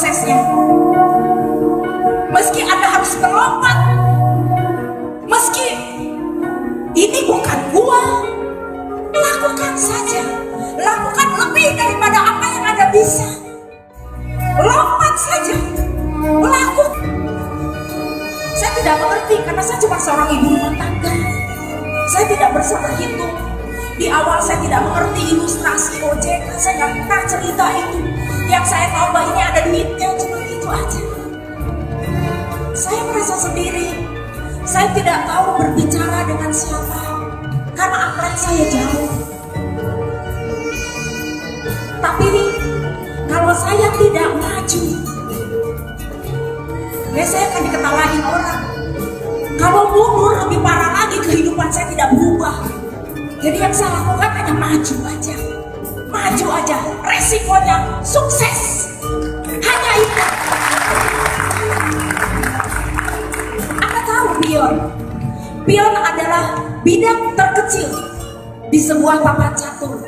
prosesnya. Meski Anda harus melompat, meski ini bukan gua, lakukan saja. Lakukan lebih daripada apa yang Anda bisa. Lompat saja. Lakukan. Saya tidak mengerti karena saya cuma seorang ibu rumah tangga. Saya tidak bersabar hitung. Di awal saya tidak mengerti ilustrasi OJK. Saya nggak pernah cerita itu. Yang saya tahu bahwa ini ada duitnya, cuma itu aja. Saya merasa sendiri. Saya tidak tahu berbicara dengan siapa karena akhlak saya jauh. Tapi kalau saya tidak maju, saya akan diketawain orang. Kalau mundur lebih parah lagi, kehidupan saya tidak berubah. Jadi yang saya lakukan hanya maju aja. Maju aja, resikonya sukses. Hanya itu. Anda tahu pion? Pion adalah bidang terkecil di sebuah papan catur.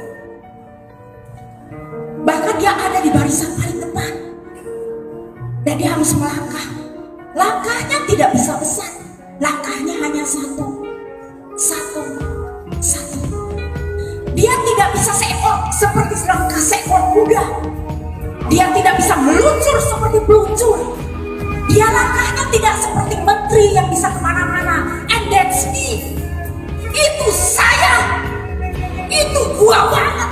Bahkan dia ada di barisan paling depan. Dan dia harus melangkah. Langkahnya tidak bisa besar. Langkahnya hanya satu. Dia tidak bisa seperti langkah seekor kuda. Dia tidak bisa meluncur seperti peluncur. Dia langkahnya tidak seperti menteri yang bisa kemana-mana. And that's me. Itu saya. Itu gua banget.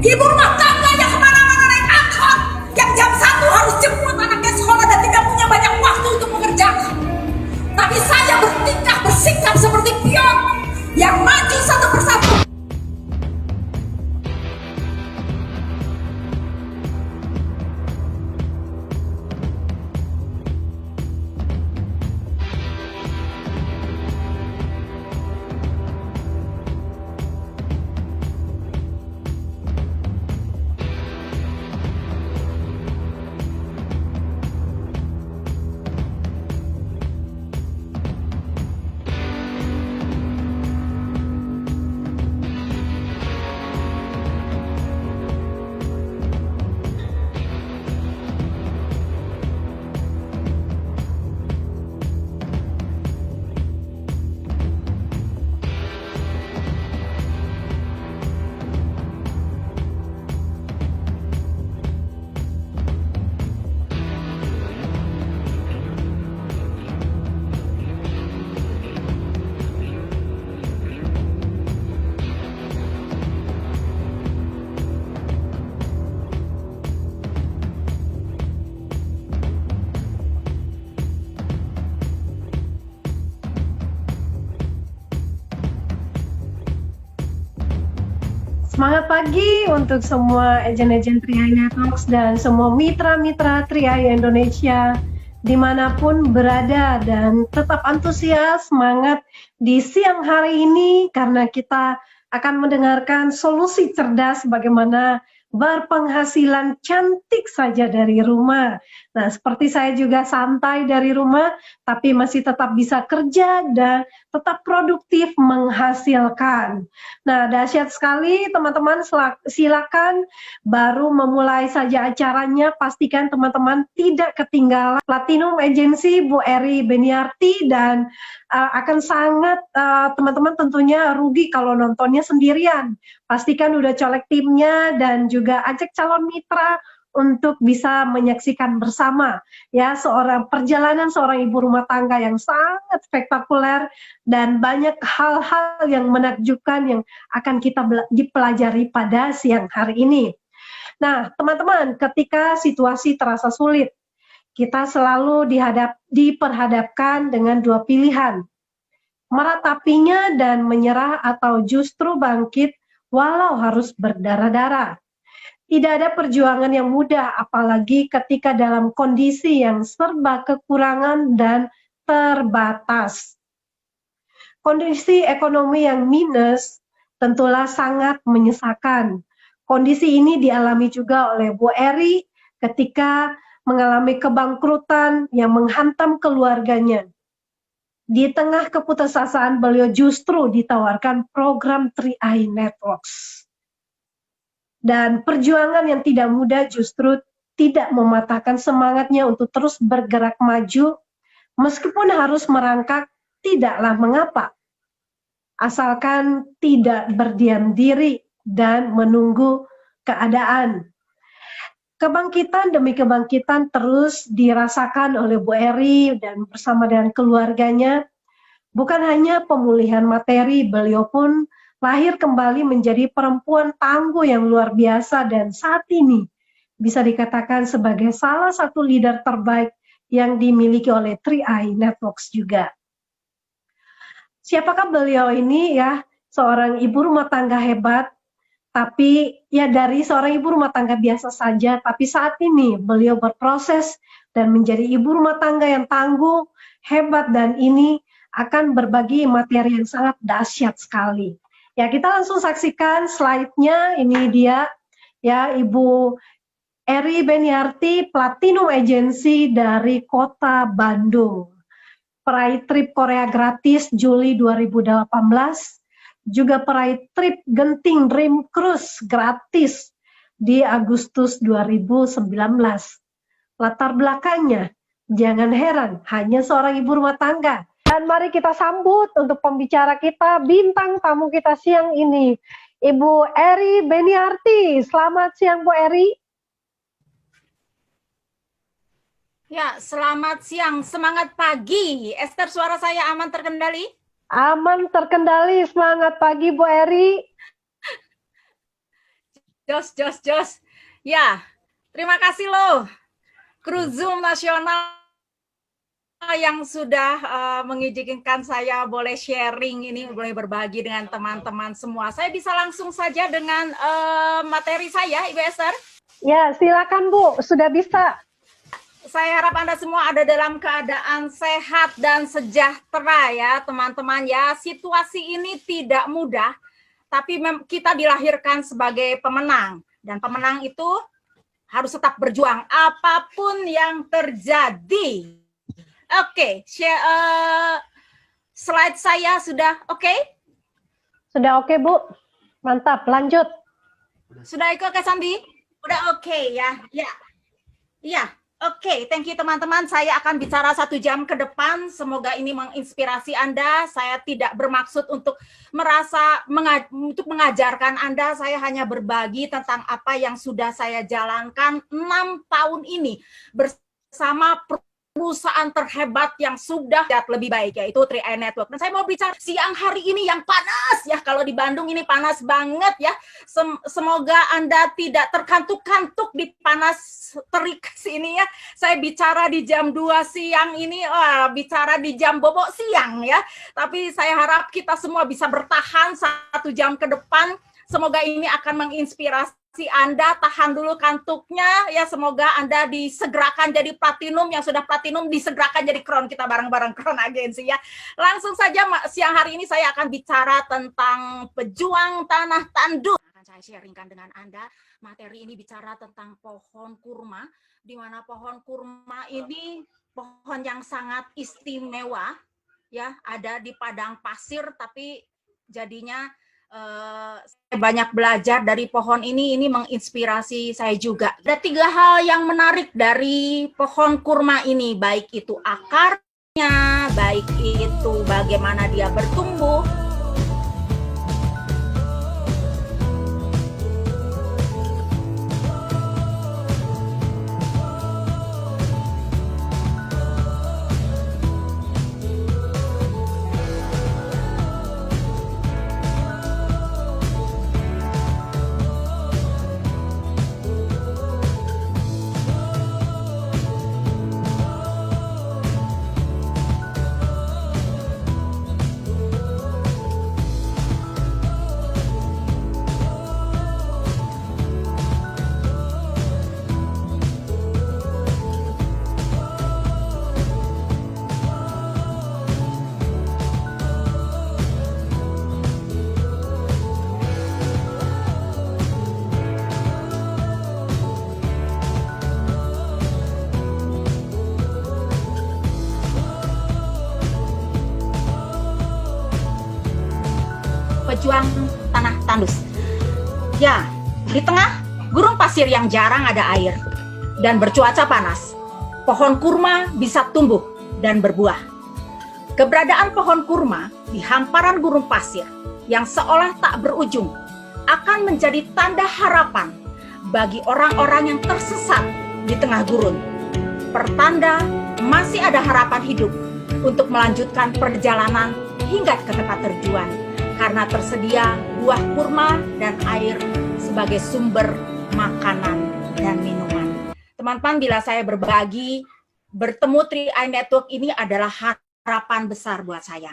Ibu rumah tangga yang kemana-mana naik angkot. Yang jam 1 harus jemput anaknya sekolah dan tidak punya banyak waktu untuk mengerjakan. Tapi saya bersikap seperti pion yang maju satu persatu. Semangat pagi untuk semua agen-agen Triai Networks dan semua mitra-mitra Triai Indonesia dimanapun berada, dan tetap antusias, semangat di siang hari ini karena kita akan mendengarkan solusi cerdas bagaimana berpenghasilan cantik saja dari rumah. Nah, seperti saya juga santai dari rumah, tapi masih tetap bisa kerja dan tetap produktif menghasilkan. Nah, dahsyat sekali teman-teman, silakan baru memulai saja acaranya, pastikan teman-teman tidak ketinggalan Platinum Agency Bu Eri Beniarti, dan akan sangat teman-teman tentunya rugi kalau nontonnya sendirian. Pastikan udah colek timnya dan juga ajak calon mitra untuk bisa menyaksikan bersama ya perjalanan seorang ibu rumah tangga yang sangat spektakuler dan banyak hal-hal yang menakjubkan yang akan kita dipelajari pada siang hari ini. Nah, teman-teman, ketika situasi terasa sulit, kita selalu diperhadapkan dengan dua pilihan, meratapinya dan menyerah atau justru bangkit walau harus berdarah-darah. Tidak ada perjuangan yang mudah, apalagi ketika dalam kondisi yang serba kekurangan dan terbatas. Kondisi ekonomi yang minus tentulah sangat menyesakan. Kondisi ini dialami juga oleh Bu Eri ketika mengalami kebangkrutan yang menghantam keluarganya. Di tengah keputusasaan, beliau justru ditawarkan program Triai Networks. Dan perjuangan yang tidak mudah justru tidak mematahkan semangatnya untuk terus bergerak maju, meskipun harus merangkak, tidaklah mengapa. Asalkan tidak berdiam diri dan menunggu keadaan. Kebangkitan demi kebangkitan terus dirasakan oleh Bu Eri dan bersama dengan keluarganya. Bukan hanya pemulihan materi, beliau pun lahir kembali menjadi perempuan tangguh yang luar biasa dan saat ini bisa dikatakan sebagai salah satu leader terbaik yang dimiliki oleh 3i Networks juga. Siapakah beliau ini ya? Seorang ibu rumah tangga hebat, tapi ya dari seorang ibu rumah tangga biasa saja, tapi saat ini beliau berproses dan menjadi ibu rumah tangga yang tangguh, hebat, dan ini akan berbagi materi yang sangat dahsyat sekali. Ya, kita langsung saksikan slide-nya. Ini dia ya, Ibu Eri Beniarti, Platinum Agency dari Kota Bandung. Peraih trip Korea gratis Juli 2018, juga peraih trip Genting Dream Cruise gratis di Agustus 2019. Latar belakangnya, jangan heran, hanya seorang ibu rumah tangga. Dan mari kita sambut untuk pembicara kita, bintang tamu kita siang ini, Ibu Eri Beniarti. Selamat siang, Bu Eri. Ya, selamat siang, semangat pagi. Esther, suara saya aman terkendali? Aman terkendali, semangat pagi Bu Eri. Jos. Ya, terima kasih loh kru Zoom nasional yang sudah mengizinkan saya boleh sharing ini, boleh berbagi dengan teman-teman semua. Saya bisa langsung saja dengan materi saya, Ibu Esther? Ya, silakan Bu, sudah bisa. Saya harap Anda semua ada dalam keadaan sehat dan sejahtera ya teman-teman ya. Situasi ini tidak mudah, tapi kita dilahirkan sebagai pemenang. Dan pemenang itu harus tetap berjuang apapun yang terjadi. Oke, slide saya sudah oke? Sudah oke Bu, mantap, lanjut. Sudah ikut ke Sandi? Udah oke ya? Ya. Oke, thank you teman-teman. Saya akan bicara 1 jam ke depan. Semoga ini menginspirasi Anda. Saya tidak bermaksud untuk untuk mengajarkan Anda. Saya hanya berbagi tentang apa yang sudah saya jalankan 6 tahun ini bersama perusahaan terhebat yang sudah lebih baik, yaitu 3i Network. Dan saya mau bicara siang hari ini yang panas ya. Kalau di Bandung ini panas banget ya. Semoga Anda tidak terkantuk-kantuk di panas terik sini ya. Saya bicara di jam 2 siang ini, bicara di jam bobok siang ya. Tapi saya harap kita semua bisa bertahan 1 jam ke depan. Semoga ini akan menginspirasi Anda. Tahan dulu kantuknya ya, semoga Anda disegerakan jadi platinum, yang sudah platinum disegerakan jadi crown, kita bareng-bareng crown agensi ya. Langsung saja siang hari ini saya akan bicara tentang pejuang tanah tandus. Akan saya sharingkan dengan Anda. Materi ini bicara tentang pohon kurma, di mana pohon kurma ini pohon yang sangat istimewa ya, ada di padang pasir, tapi jadinya saya banyak belajar dari pohon ini menginspirasi saya juga. Ada 3 hal yang menarik dari pohon kurma ini, baik itu akarnya, baik itu bagaimana dia bertumbuh. Pejuang tanah tandus. Ya, di tengah gurun pasir yang jarang ada air. dan bercuaca panas, pohon kurma bisa tumbuh dan berbuah. Keberadaan pohon kurma di hamparan gurun pasir yang seolah tak berujung akan menjadi tanda harapan bagi orang-orang yang tersesat di tengah gurun. Pertanda masih ada harapan hidup untuk melanjutkan perjalanan hingga ke tempat tujuan, karena tersedia buah kurma dan air sebagai sumber makanan dan minuman. Teman-teman, bila saya berbagi, bertemu 3i Network ini adalah harapan besar buat saya.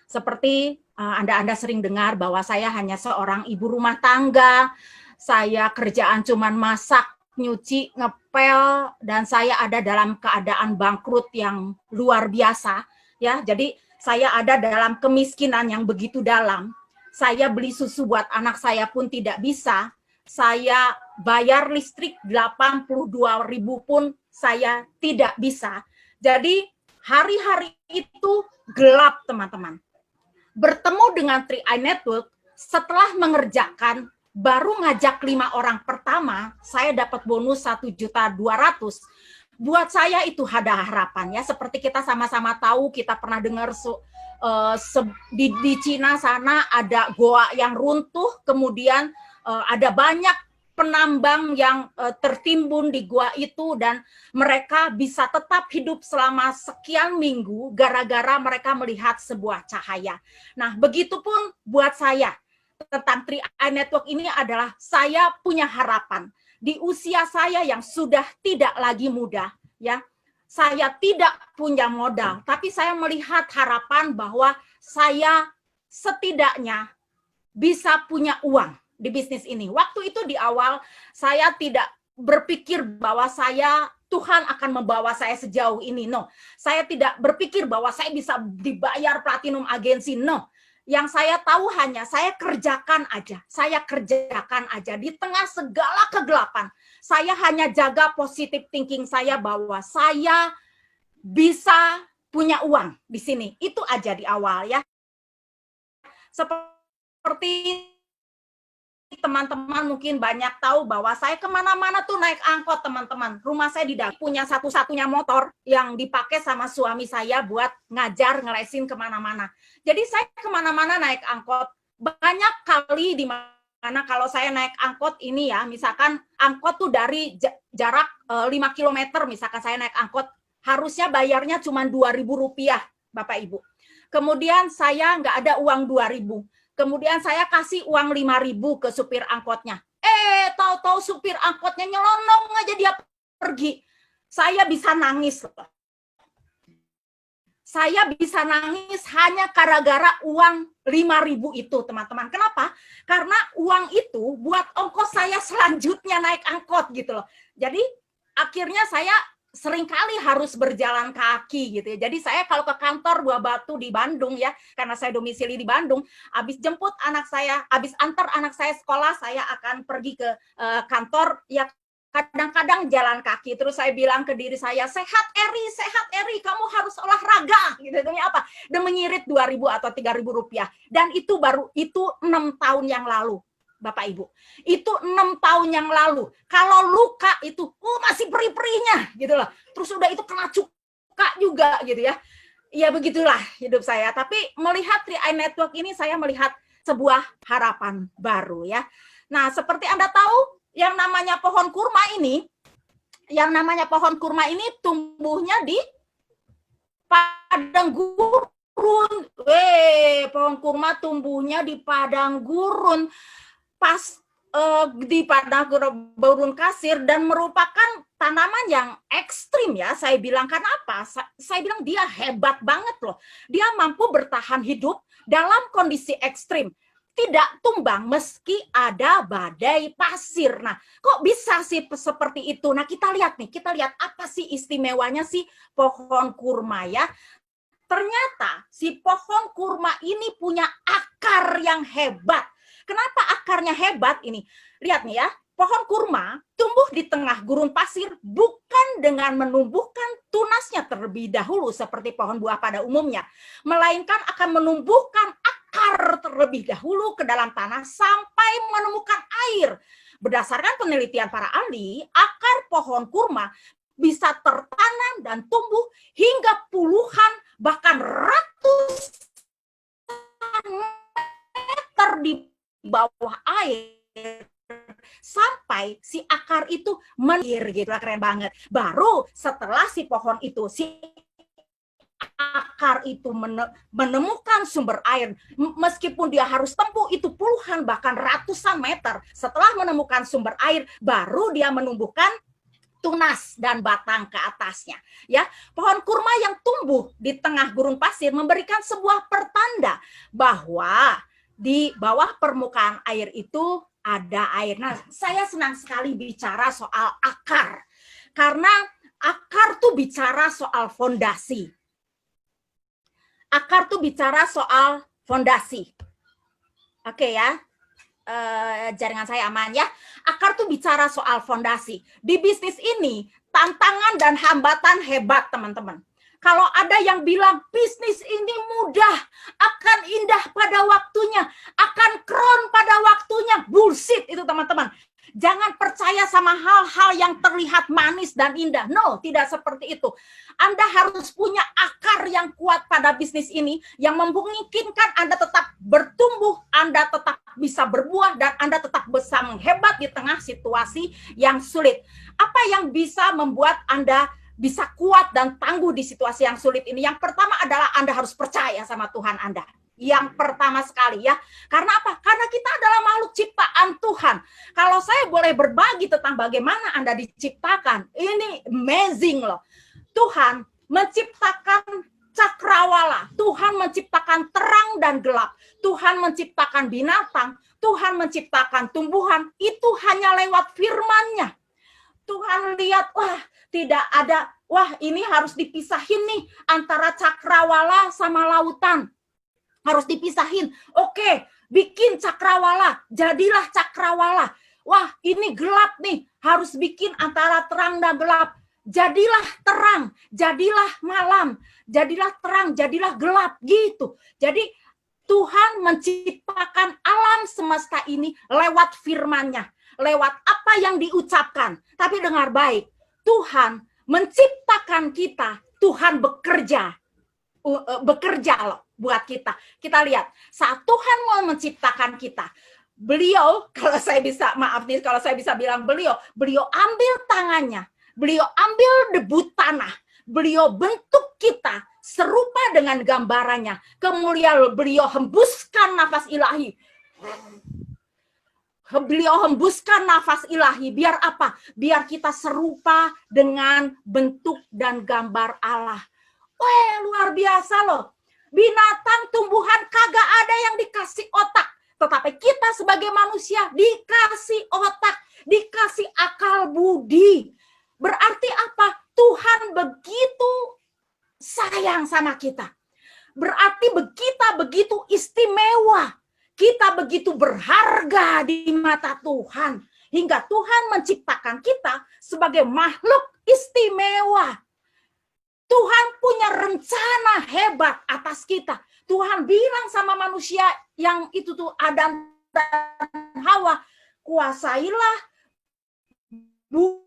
Seperti Anda sering dengar bahwa saya hanya seorang ibu rumah tangga, saya kerjaan cuman masak, nyuci, ngepel, dan saya ada dalam keadaan bangkrut yang luar biasa, ya. Jadi saya ada dalam kemiskinan yang begitu dalam. Saya beli susu buat anak saya pun tidak bisa. Saya bayar listrik 82.000 pun saya tidak bisa. Jadi hari-hari itu gelap, teman-teman. Bertemu dengan 3i Network setelah mengerjakan, baru ngajak 5 orang pertama, saya dapat bonus 1.200.000. Buat saya itu ada harapan, ya. Seperti kita sama-sama tahu, kita pernah dengar di Cina sana ada goa yang runtuh, kemudian ada banyak penambang yang tertimbun di gua itu, dan mereka bisa tetap hidup selama sekian minggu gara-gara mereka melihat sebuah cahaya. Nah, begitupun buat saya. Tentang 3i Network ini adalah saya punya harapan di usia saya yang sudah tidak lagi muda, ya. Saya tidak punya modal, tapi saya melihat harapan bahwa saya setidaknya bisa punya uang di bisnis ini. Waktu itu di awal saya tidak berpikir bahwa Tuhan akan membawa saya sejauh ini. No, saya tidak berpikir bahwa saya bisa dibayar platinum agensi. No. Yang saya tahu hanya saya kerjakan aja di tengah segala kegelapan. Saya hanya jaga positive thinking saya bahwa saya bisa punya uang di sini. Itu aja di awal, ya. Seperti teman-teman mungkin banyak tahu bahwa saya kemana-mana tuh naik angkot, teman-teman. Rumah saya di dalam punya satu-satunya motor yang dipakai sama suami saya buat ngajar, ngelesin kemana-mana. Jadi saya kemana-mana naik angkot. Banyak kali di mana kalau saya naik angkot ini, ya, misalkan angkot tuh dari jarak 5 km, misalkan saya naik angkot, harusnya bayarnya cuma Rp2.000, Bapak Ibu. Kemudian saya nggak ada uang 2.000. Kemudian saya kasih uang 5.000 ke supir angkotnya. Tahu-tahu supir angkotnya nyelonong aja, dia pergi. Saya bisa nangis. Saya bisa nangis hanya gara-gara uang 5.000 itu, teman-teman. Kenapa? Karena uang itu buat ongkos saya selanjutnya naik angkot gitu loh. Jadi akhirnya saya seringkali harus berjalan kaki gitu ya. Jadi saya kalau ke kantor Buah Batu di Bandung, ya, karena saya domisili di Bandung, habis jemput anak saya, habis antar anak saya sekolah, saya akan pergi ke kantor, ya, kadang-kadang jalan kaki. Terus saya bilang ke diri saya, sehat Eri, kamu harus olahraga gitu. Demi apa? Demi ngirit 2.000 atau 3.000 rupiah. Dan itu 6 tahun yang lalu, Bapak Ibu. Itu 6 tahun yang lalu. Kalau luka itu masih perih-perihnya gitu loh. Terus udah itu kena cuka juga gitu ya. Ya begitulah hidup saya. Tapi melihat 3i Network ini, saya melihat sebuah harapan baru, ya. Nah, seperti Anda tahu, yang namanya pohon kurma ini tumbuhnya di padang gurun. Pohon kurma tumbuhnya di padang gurun. Pas di padang gurun kasir, dan merupakan tanaman yang ekstrim, ya. Saya bilang, karena apa? Saya bilang dia hebat banget loh. Dia mampu bertahan hidup dalam kondisi ekstrim, tidak tumbang meski ada badai pasir. Nah, kok bisa sih seperti itu? Nah, kita lihat apa sih istimewanya sih pohon kurma, ya. Ternyata si pohon kurma ini punya akar yang hebat. Kenapa akarnya hebat ini? Lihat nih, ya, pohon kurma tumbuh di tengah gurun pasir bukan dengan menumbuhkan tunasnya terlebih dahulu seperti pohon buah pada umumnya, melainkan akan menumbuhkan akar terlebih dahulu ke dalam tanah sampai menemukan air. Berdasarkan penelitian para ahli, akar pohon kurma bisa tertanam dan tumbuh hingga puluhan bahkan ratusan meter di bawah air sampai si akar itu menir gitu, keren banget. Baru setelah si pohon itu, si akar itu menemukan sumber air, meskipun dia harus tempuh itu puluhan bahkan ratusan meter, setelah menemukan sumber air baru dia menumbuhkan tunas dan batang ke atasnya. Ya, pohon kurma yang tumbuh di tengah gurun pasir memberikan sebuah pertanda bahwa di bawah permukaan air itu ada air. Nah, saya senang sekali bicara soal akar, karena akar tuh bicara soal fondasi. Akar tuh bicara soal fondasi. Oke ya. Jaringan saya aman ya. Akar tuh bicara soal fondasi. Di bisnis ini, tantangan dan hambatan hebat, teman-teman. Kalau ada yang bilang bisnis ini mudah, akan indah pada waktunya, akan keren pada waktunya, bullshit itu, teman-teman. Jangan percaya sama hal-hal yang terlihat manis dan indah. No, tidak seperti itu. Anda harus punya akar yang kuat pada bisnis ini, yang memungkinkan Anda tetap bertumbuh, Anda tetap bisa berbuah, dan Anda tetap bisa menghebat di tengah situasi yang sulit. Apa yang bisa membuat Anda bisa kuat dan tangguh di situasi yang sulit ini? Yang pertama adalah Anda harus percaya sama Tuhan Anda. Yang pertama sekali ya. Karena apa? Karena kita adalah makhluk ciptaan Tuhan. Kalau saya boleh berbagi tentang bagaimana Anda diciptakan, ini amazing loh. Tuhan menciptakan cakrawala, Tuhan menciptakan terang dan gelap, Tuhan menciptakan binatang, Tuhan menciptakan tumbuhan, itu hanya lewat firman-Nya. Tuhan lihat, wah tidak ada, wah ini harus dipisahin nih antara cakrawala sama lautan. Harus dipisahin. Oke, bikin cakrawala, jadilah cakrawala. Wah, ini gelap nih, harus bikin antara terang dan gelap. Jadilah terang, jadilah malam, jadilah terang, jadilah gelap gitu. Jadi Tuhan menciptakan alam semesta ini lewat firman-Nya, lewat apa yang diucapkan. Tapi dengar baik, Tuhan menciptakan kita, Tuhan bekerja loh buat kita. Kita lihat, saat Tuhan mau menciptakan kita, beliau, kalau saya bisa, maaf nih kalau saya bisa bilang beliau ambil tangannya, beliau ambil debu tanah, beliau bentuk kita serupa dengan gambarannya, kemudian beliau hembuskan nafas ilahi. Beliau hembuskan nafas ilahi, biar apa? Biar kita serupa dengan bentuk dan gambar Allah. Wah, luar biasa loh. Binatang, tumbuhan kagak ada yang dikasih otak. Tetapi kita sebagai manusia dikasih otak, dikasih akal budi. Berarti apa? Tuhan begitu sayang sama kita. Berarti kita begitu istimewa. Kita begitu berharga di mata Tuhan. Hingga Tuhan menciptakan kita sebagai makhluk istimewa. Tuhan punya rencana hebat atas kita. Tuhan bilang sama manusia yang itu tuh Adam dan Hawa, kuasailah bumi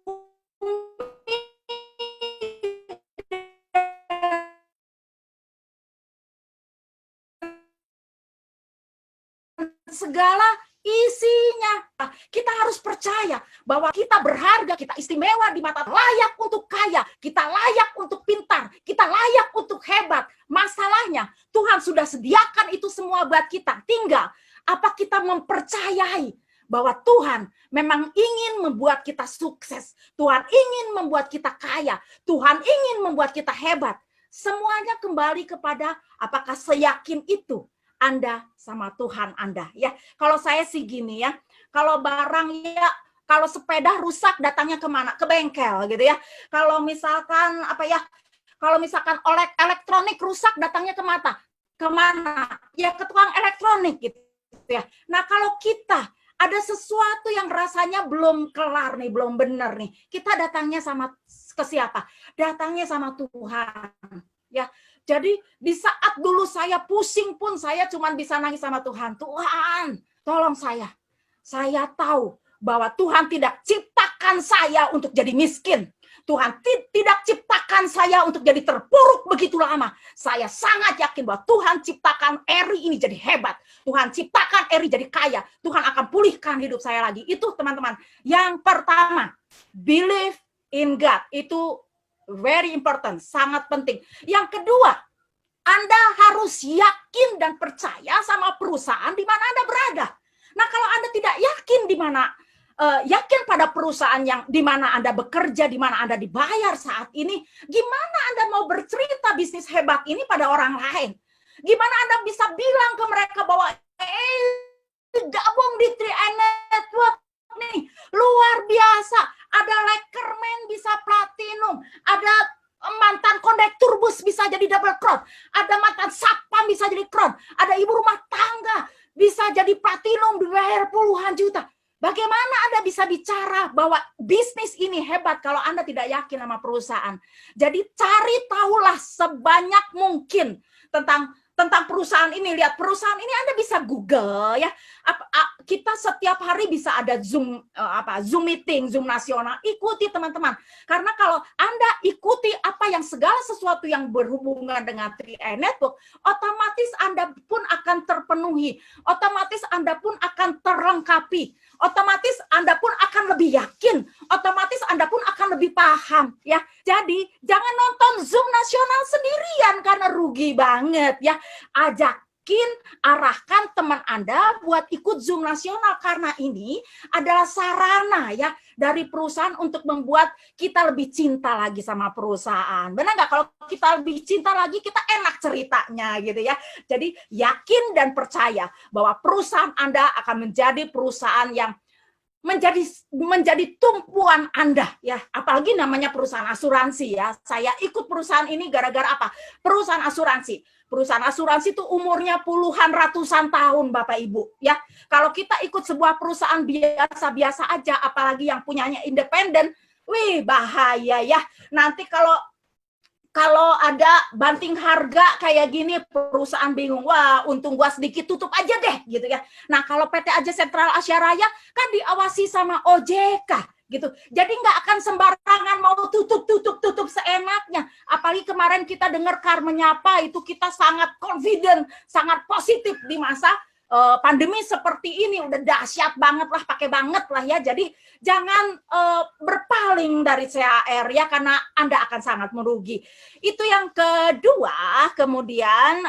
segala isinya. Kita harus percaya bahwa kita berharga, kita istimewa di mata, layak untuk kaya, kita layak untuk pintar, kita layak untuk hebat. Masalahnya Tuhan sudah sediakan itu semua buat kita. Tinggal apa kita mempercayai bahwa Tuhan memang ingin membuat kita sukses. Tuhan ingin membuat kita kaya. Tuhan ingin membuat kita hebat. Semuanya kembali kepada apakah seyakin itu Anda sama Tuhan Anda ya. Kalau saya sih gini ya, kalau barang ya, kalau sepeda rusak datangnya kemana? Ke bengkel gitu ya. Kalau misalkan apa ya, kalau misalkan elektronik rusak datangnya kemana? Kemana? Ya ke tukang elektronik gitu ya. Nah kalau kita ada sesuatu yang rasanya belum kelar nih, belum benar nih, kita datangnya sama ke siapa? Datangnya sama Tuhan ya. Jadi di saat dulu saya pusing pun saya cuma bisa nangis sama Tuhan. Tuhan, tolong saya. Saya tahu bahwa Tuhan tidak ciptakan saya untuk jadi miskin. Tuhan tidak ciptakan saya untuk jadi terpuruk begitu lama. Saya sangat yakin bahwa Tuhan ciptakan Eri ini jadi hebat. Tuhan ciptakan Eri jadi kaya. Tuhan akan pulihkan hidup saya lagi. Itu teman-teman. Yang pertama, believe in God. Itu very important, sangat penting. Yang kedua, Anda harus yakin dan percaya sama perusahaan di mana Anda berada. Nah, kalau Anda tidak yakin yakin pada perusahaan yang di mana Anda bekerja, di mana Anda dibayar saat ini, gimana Anda mau bercerita bisnis hebat ini pada orang lain? Gimana Anda bisa bilang ke mereka bahwa gabung di 3i Network nih, luar biasa. Ada Lekerman bisa platinum, ada mantan kondektur bus bisa jadi double crown, ada mantan satpam bisa jadi crown, ada ibu rumah tangga bisa jadi platinum dibayar puluhan juta. Bagaimana Anda bisa bicara bahwa bisnis ini hebat kalau Anda tidak yakin sama perusahaan? Jadi cari tahulah sebanyak mungkin tentang perusahaan ini. Lihat perusahaan ini Anda bisa Google ya. Kita setiap hari bisa ada Zoom meeting, Zoom nasional. Ikuti teman-teman. Karena kalau Anda ikuti segala sesuatu yang berhubungan dengan 3i Network, otomatis Anda pun akan terpenuhi. Otomatis Anda pun akan terlengkapi. Otomatis Anda pun akan lebih yakin. Otomatis Anda pun akan lebih paham ya. Jadi jangan nonton Zoom nasional sendirian karena rugi banget ya. Arahkan teman Anda buat ikut Zoom nasional karena ini adalah sarana ya dari perusahaan untuk membuat kita lebih cinta lagi sama perusahaan. Benar nggak? Kalau kita lebih cinta lagi, kita enak ceritanya gitu ya. Jadi yakin dan percaya bahwa perusahaan Anda akan menjadi perusahaan yang menjadi tumpuan Anda ya, apalagi namanya perusahaan asuransi ya. Saya ikut perusahaan ini gara-gara apa? Perusahaan asuransi. Perusahaan asuransi itu umurnya puluhan ratusan tahun Bapak Ibu ya. Kalau kita ikut sebuah perusahaan biasa-biasa aja, apalagi yang punyanya independen, wih bahaya ya. Nanti kalau ada banting harga kayak gini, perusahaan bingung, wah untung gua sedikit, tutup aja deh gitu ya. Nah kalau PT Aja Sentral Asia Raya kan diawasi sama OJK gitu, jadi nggak akan sembarangan mau tutup seenaknya. Apalagi kemarin kita dengar Kar Menyapa itu, kita sangat confident, sangat positif di masa pandemi seperti ini. Udah dahsyat banget lah, pakai banget lah ya. Jadi jangan berpaling dari CHR ya, karena Anda akan sangat merugi. Itu yang kedua. Kemudian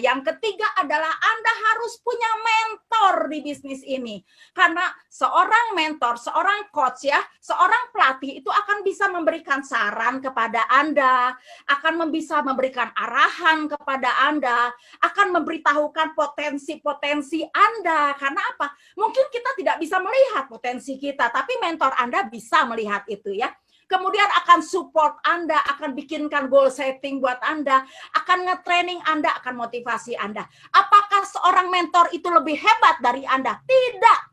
yang ketiga adalah Anda harus punya mentor di bisnis ini. Karena seorang mentor, seorang coach ya, seorang pelatih itu akan bisa memberikan saran kepada Anda, akan bisa memberikan arahan kepada Anda, akan memberitahukan potensi-potensi Anda. Karena apa? Mungkin kita tidak bisa melihat potensi kita, tapi mentor Anda bisa melihat itu ya. Kemudian akan support Anda, akan bikinkan goal setting buat Anda, akan nge-training Anda, akan motivasi Anda. Apakah seorang mentor itu lebih hebat dari Anda? Tidak.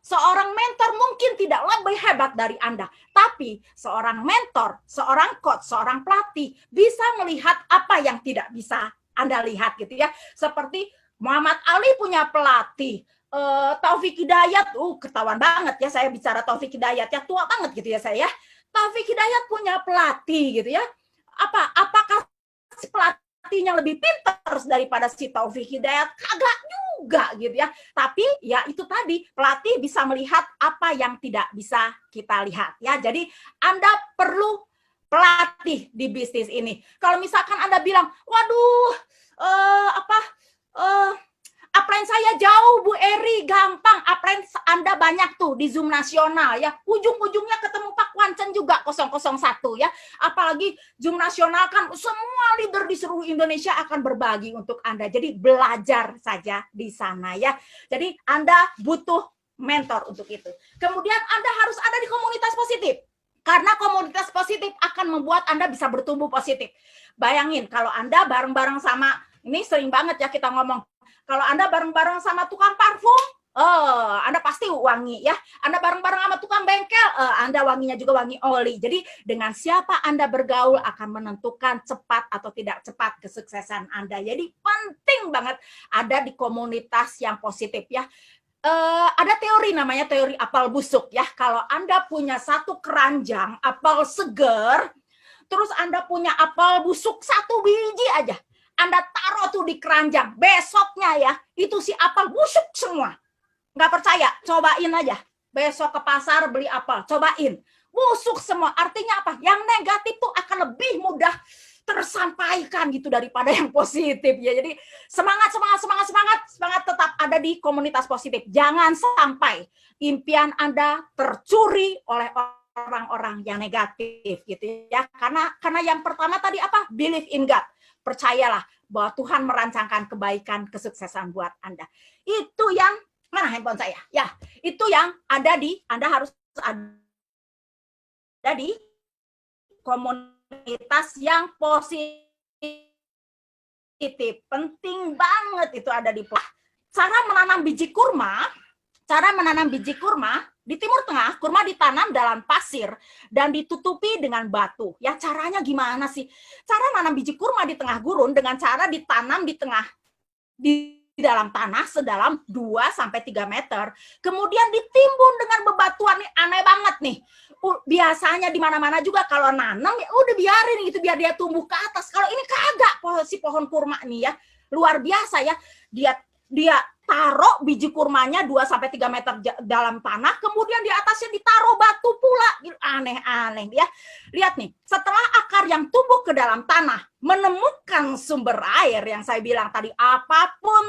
Seorang mentor mungkin tidak lebih hebat dari Anda, tapi seorang mentor, seorang coach, seorang pelatih bisa melihat apa yang tidak bisa Anda lihat gitu ya. Seperti Muhammad Ali punya pelatih, Taufik Hidayat, ketahuan banget ya saya bicara Taufik Hidayat ya, tua banget gitu ya saya. Taufik Hidayat punya pelatih gitu ya. Apakah si pelatihnya lebih pintar daripada si Taufik Hidayat? Kagak juga gitu ya. Tapi ya itu tadi, pelatih bisa melihat apa yang tidak bisa kita lihat ya. Jadi Anda perlu pelatih di bisnis ini. Kalau misalkan Anda bilang, waduh, upline saya jauh Bu Eri, gampang. Upline Anda banyak tuh di Zoom nasional ya. Ujung-ujungnya ketemu Pak Wancen juga 001 ya. Apalagi Zoom nasional kan semua leader di seluruh Indonesia akan berbagi untuk Anda. Jadi belajar saja di sana ya. Jadi Anda butuh mentor untuk itu. Kemudian Anda harus ada di komunitas positif. Karena komunitas positif akan membuat Anda bisa bertumbuh positif. Bayangin kalau Anda bareng-bareng sama, ini sering banget ya kita ngomong, kalau Anda bareng-bareng sama tukang parfum, Anda pasti wangi ya. Anda bareng-bareng sama tukang bengkel, Anda wanginya juga wangi oli. Jadi dengan siapa Anda bergaul akan menentukan cepat atau tidak cepat kesuksesan Anda. Jadi penting banget ada di komunitas yang positif ya. ada teori namanya teori apel busuk ya. Kalau Anda punya satu keranjang apel seger, terus Anda punya apel busuk satu biji aja, Anda taruh tuh di keranjang, besoknya ya, itu si apel busuk semua. Nggak percaya, cobain aja. Besok ke pasar beli apel, cobain. Busuk semua, artinya apa? Yang negatif tuh akan lebih mudah tersampaikan gitu daripada yang positif ya. Jadi semangat tetap ada di komunitas positif. Jangan sampai impian Anda tercuri oleh orang-orang yang negatif gitu ya. Karena yang pertama tadi apa? Believe in God. Percayalah bahwa Tuhan merancangkan kebaikan, kesuksesan buat Anda. Itu yang mana handphone saya? Ya, itu yang ada di Anda harus ada di komunitas yang positif. Penting banget itu ada di cara menanam biji kurma. Cara menanam biji kurma di Timur Tengah, kurma ditanam dalam pasir dan ditutupi dengan batu. Ya caranya gimana sih? Cara menanam biji kurma di tengah gurun dengan cara ditanam di dalam tanah sedalam 2-3 meter. Kemudian ditimbun dengan bebatuan, nih aneh banget nih. Biasanya di mana-mana juga kalau nanam ya udah biarin gitu biar dia tumbuh ke atas. Kalau ini kagak si pohon kurma nih ya. Luar biasa ya. Dia taruh biji kurmanya 2-3 meter dalam tanah, kemudian di atasnya ditaruh batu pula. Aneh-aneh ya. Lihat nih, setelah akar yang tumbuh ke dalam tanah menemukan sumber air yang saya bilang tadi, apapun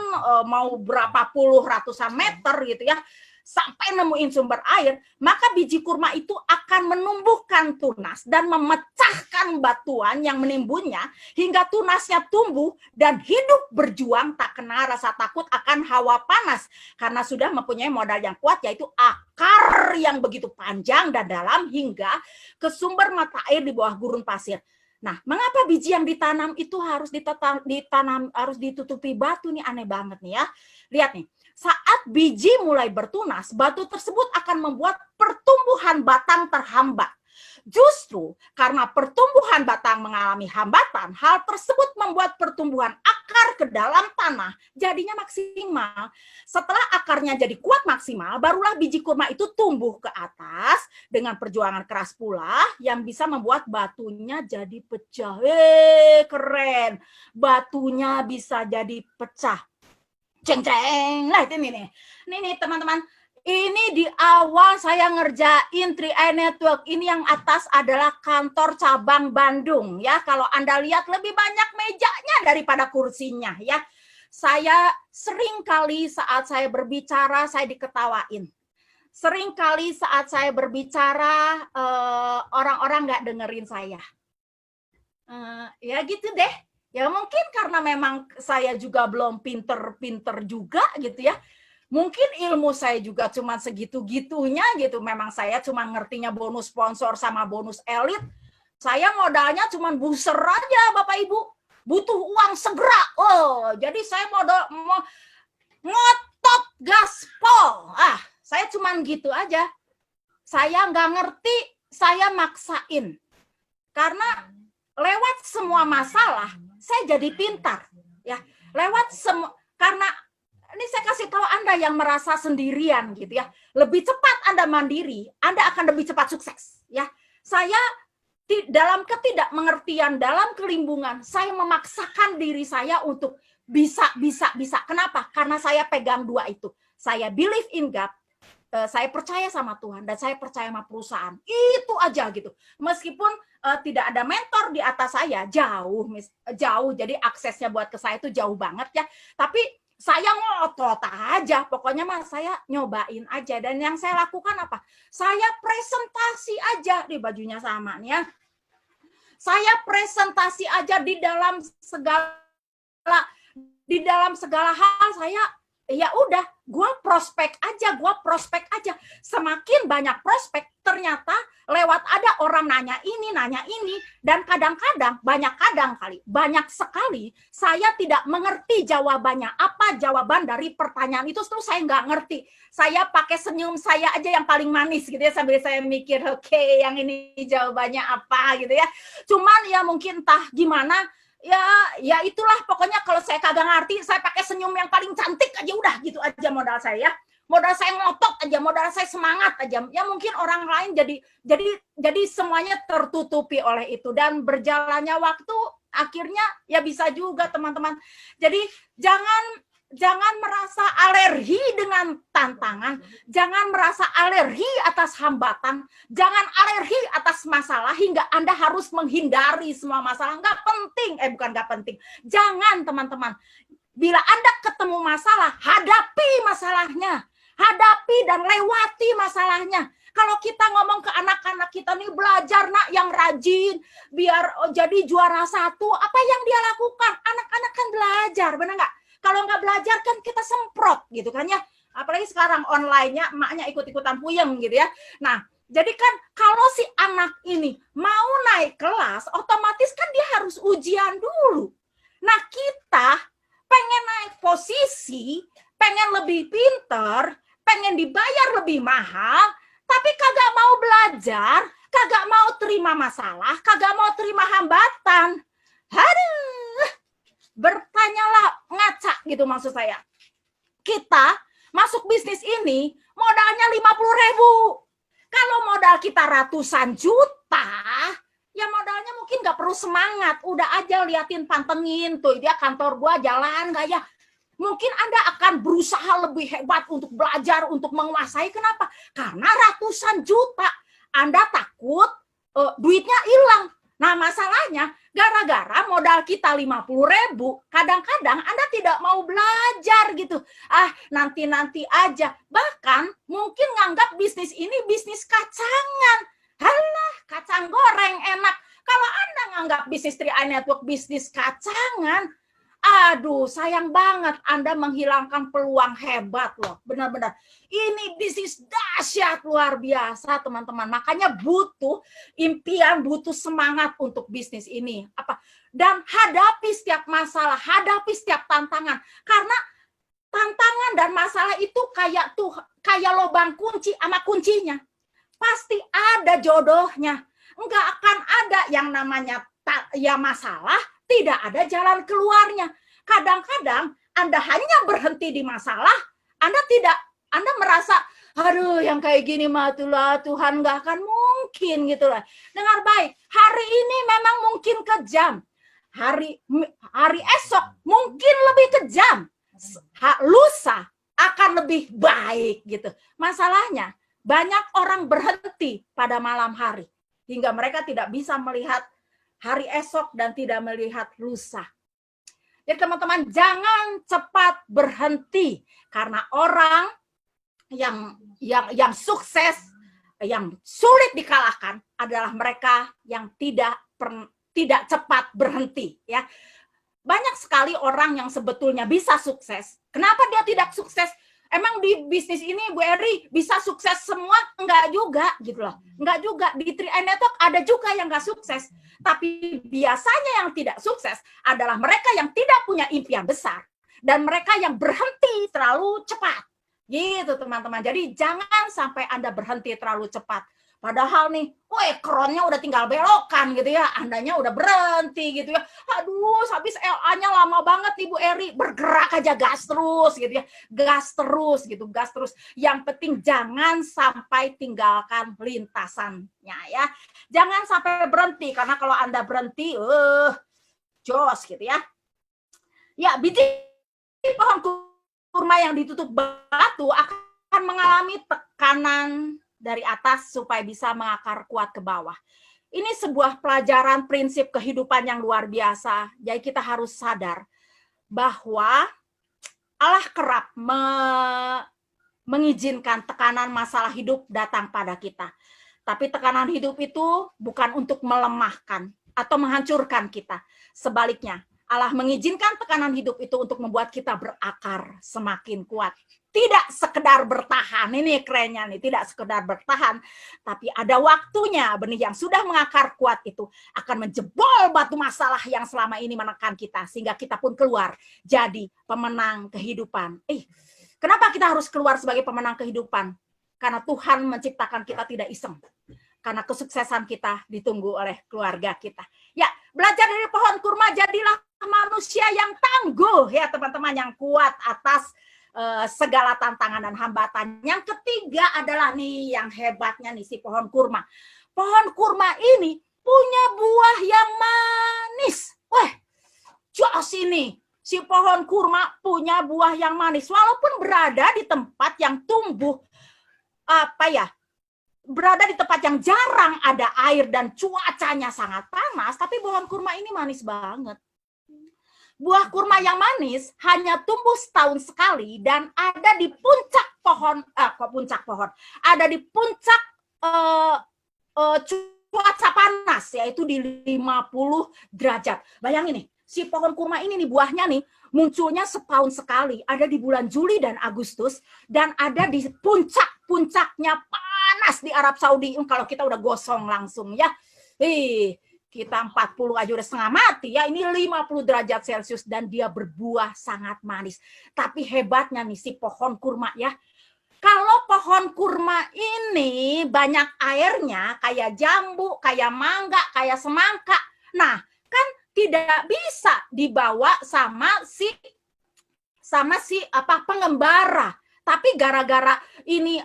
mau berapa puluh ratusan meter gitu ya, sampai nemuin sumber air, maka biji kurma itu akan menumbuhkan tunas dan memecahkan batuan yang menimbunnya hingga tunasnya tumbuh dan hidup berjuang tak kena rasa takut akan hawa panas karena sudah mempunyai modal yang kuat, yaitu akar yang begitu panjang dan dalam hingga ke sumber mata air di bawah gurun pasir. Nah, mengapa biji yang ditanam itu harus harus ditutupi batu nih? Aneh banget nih ya. Lihat nih, saat biji mulai bertunas, batu tersebut akan membuat pertumbuhan batang terhambat. Justru karena pertumbuhan batang mengalami hambatan, hal tersebut membuat pertumbuhan akar ke dalam tanah jadinya maksimal. Setelah akarnya jadi kuat maksimal, barulah biji kurma itu tumbuh ke atas dengan perjuangan keras pula yang bisa membuat batunya jadi pecah. Keren. Batunya bisa jadi pecah. Ceng-ceng. Nah, ini nih teman-teman. Ini di awal saya ngerjain 3i Network. Ini yang atas adalah kantor cabang Bandung ya. Kalau Anda lihat lebih banyak mejanya daripada kursinya ya. Saya sering kali saat saya berbicara saya diketawain. Sering kali saat saya berbicara orang-orang nggak dengerin saya. Ya gitu deh. Ya mungkin karena memang saya juga belum pinter-pinter juga gitu ya. Mungkin ilmu saya juga cuma segitu-gitunya gitu. Memang saya cuma ngertinya bonus sponsor sama bonus elit. Saya modalnya cuma booster aja Bapak Ibu. Butuh uang segera. Oh, jadi saya modal ngotot gaspol. Saya cuma gitu aja. Saya nggak ngerti, saya maksain. Karena lewat semua masalah, saya jadi pintar. Ya, lewat semua, karena ini saya kasih tahu Anda yang merasa sendirian gitu ya. Lebih cepat Anda mandiri, Anda akan lebih cepat sukses ya. Saya dalam ketidakmengertian, dalam kelimbungan, saya memaksakan diri saya untuk bisa. Kenapa? Karena saya pegang dua itu. Saya believe in God, saya percaya sama Tuhan, dan saya percaya sama perusahaan. Itu aja gitu. Meskipun tidak ada mentor di atas saya, jauh, jadi aksesnya buat ke saya itu jauh banget ya. Tapi saya ngotot aja, pokoknya mah saya nyobain aja. Dan yang saya lakukan apa? Saya presentasi aja, di bajunya sama nih ya. Saya presentasi aja di dalam segala hal. Saya ya udah, gue prospek aja. Semakin banyak prospek, ternyata lewat ada orang nanya ini, dan banyak sekali saya tidak mengerti jawabannya. Apa jawaban dari pertanyaan itu, terus saya nggak ngerti. Saya pakai senyum saya aja yang paling manis gitu ya, sambil saya mikir, oke, yang ini jawabannya apa gitu ya. Cuman ya mungkin entah gimana, ya itulah pokoknya kalau saya kagak ngerti, saya pakai senyum yang paling cantik aja, udah gitu aja modal saya. modal saya ngotot aja, modal saya semangat aja. Ya mungkin orang lain jadi semuanya tertutupi oleh itu, dan berjalannya waktu akhirnya ya bisa juga teman-teman. Jadi jangan merasa alergi dengan tantangan, jangan merasa alergi atas hambatan, jangan alergi atas masalah hingga Anda harus menghindari semua masalah. Bukan nggak penting. Jangan teman-teman. Bila Anda ketemu masalah, hadapi masalahnya. Hadapi dan lewati masalahnya. Kalau kita ngomong ke anak-anak kita nih, belajar nak yang rajin, biar jadi juara 1, apa yang dia lakukan? Anak-anak kan belajar, benar nggak? Kalau nggak belajar kan kita semprot gitu kan ya. Apalagi sekarang online-nya emaknya ikut-ikutan puyeng gitu ya. Nah, jadi kan kalau si anak ini mau naik kelas, otomatis kan dia harus ujian dulu. Nah, kita pengen naik posisi, pengen lebih pinter, pengen dibayar lebih mahal, tapi kagak mau belajar, kagak mau terima masalah, kagak mau terima hambatan. Aduh, bertanyalah ngaca gitu maksud saya. Kita masuk bisnis ini modalnya 50.000. Kalau modal kita ratusan juta, ya modalnya mungkin nggak perlu semangat. Udah aja liatin, pantengin tuh dia kantor gua jalan nggak ya. Mungkin Anda akan berusaha lebih hebat untuk belajar, untuk menguasai. Kenapa? Karena ratusan juta. Anda takut duitnya hilang. Nah, masalahnya gara-gara modal kita 50.000, kadang-kadang Anda tidak mau belajar gitu. Nanti-nanti aja. Bahkan mungkin nganggap bisnis ini bisnis kacangan. Halah, kacang goreng enak. Kalau Anda nganggap bisnis 3i Network bisnis kacangan, aduh, sayang banget Anda menghilangkan peluang hebat loh. Benar-benar. Ini bisnis dahsyat luar biasa, teman-teman. Makanya butuh impian, butuh semangat untuk bisnis ini. Dan hadapi setiap masalah, hadapi setiap tantangan. Karena tantangan dan masalah itu kayak lubang kunci sama kuncinya. Pasti ada jodohnya. Enggak akan ada yang namanya ya masalah, tidak ada jalan keluarnya. Kadang-kadang Anda hanya berhenti di masalah, Anda merasa, aduh yang kayak gini mah Tuhan nggak akan mungkin gitu lah. Dengar baik, hari ini memang mungkin kejam. Hari esok mungkin lebih kejam. Lusa akan lebih baik gitu. Masalahnya, banyak orang berhenti pada malam hari hingga mereka tidak bisa melihat hari esok dan tidak melihat lusa. Jadi teman-teman, jangan cepat berhenti, karena orang yang sukses, yang sulit dikalahkan adalah mereka yang tidak cepat berhenti ya. Banyak sekali orang yang sebetulnya bisa sukses. Kenapa dia tidak sukses? Emang di bisnis ini Bu Eri bisa sukses semua? Enggak juga gitu loh. Enggak juga. Di 3i Network ada juga yang enggak sukses. Tapi biasanya yang tidak sukses adalah mereka yang tidak punya impian besar. Dan mereka yang berhenti terlalu cepat. Gitu teman-teman. Jadi jangan sampai Anda berhenti terlalu cepat. Padahal nih, ekronnya udah tinggal belokan gitu ya, andanya udah berhenti gitu ya. Aduh, habis LA-nya lama banget Ibu Eri, bergerak aja gas terus gitu ya. Gas terus gitu, gas terus. Yang penting jangan sampai tinggalkan lintasannya ya. Jangan sampai berhenti, karena kalau Anda berhenti, jos gitu ya. Ya, biji pohon kurma yang ditutup batu akan mengalami tekanan dari atas supaya bisa mengakar kuat ke bawah. Ini sebuah pelajaran prinsip kehidupan yang luar biasa. Jadi kita harus sadar bahwa Allah kerap mengizinkan tekanan masalah hidup datang pada kita. Tapi tekanan hidup itu bukan untuk melemahkan atau menghancurkan kita. Sebaliknya, Allah mengizinkan tekanan hidup itu untuk membuat kita berakar semakin kuat. Tidak sekedar bertahan, ini kerennya nih, tidak sekedar bertahan, tapi ada waktunya benih yang sudah mengakar kuat itu akan menjebol batu masalah yang selama ini menekan kita, sehingga kita pun keluar jadi pemenang kehidupan. Kenapa kita harus keluar sebagai pemenang kehidupan? Karena Tuhan menciptakan kita tidak iseng. Karena kesuksesan kita ditunggu oleh keluarga kita. Ya, belajar dari pohon kurma, jadilah manusia yang tangguh ya teman-teman, yang kuat atas segala tantangan dan hambatan. Yang ketiga adalah nih yang hebatnya nih si pohon kurma. Pohon kurma ini punya buah yang manis. Wah, jos ini. Si pohon kurma punya buah yang manis. Walaupun berada di tempat yang tumbuh, berada di tempat yang jarang ada air dan cuacanya sangat panas, tapi pohon kurma ini manis banget. Buah kurma yang manis hanya tumbuh setahun sekali dan ada di puncak pohon, ada di puncak cuaca panas, yaitu di 50 derajat. Bayangin nih, si pohon kurma ini nih buahnya nih munculnya setahun sekali, ada di bulan Juli dan Agustus, dan ada di puncaknya panas di Arab Saudi. Kalau kita udah gosong langsung ya. Kita 40 aja udah setengah mati ya, ini 50 derajat Celcius dan dia berbuah sangat manis. Tapi hebatnya nih si pohon kurma ya, kalau pohon kurma ini banyak airnya kayak jambu, kayak mangga, kayak semangka, nah kan tidak bisa dibawa sama si pengembara. Tapi gara-gara ini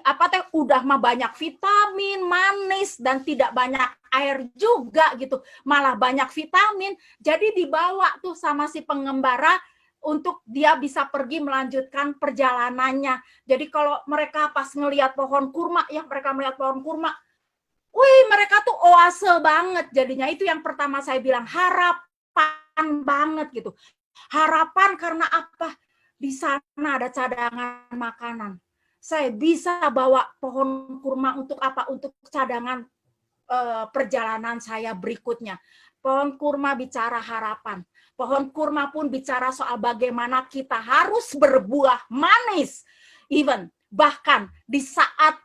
udah mah banyak vitamin, manis dan tidak banyak air juga gitu, malah banyak vitamin, jadi dibawa tuh sama si pengembara untuk dia bisa pergi melanjutkan perjalanannya. Jadi kalau mereka pas ngelihat pohon kurma ya, mereka tuh oase banget jadinya. Itu yang pertama saya bilang, harapan banget gitu. Harapan karena apa? Di sana ada cadangan makanan. Saya bisa bawa pohon kurma untuk apa? Untuk cadangan perjalanan saya berikutnya. Pohon kurma bicara harapan. Pohon kurma pun bicara soal bagaimana kita harus berbuah manis. Bahkan di saat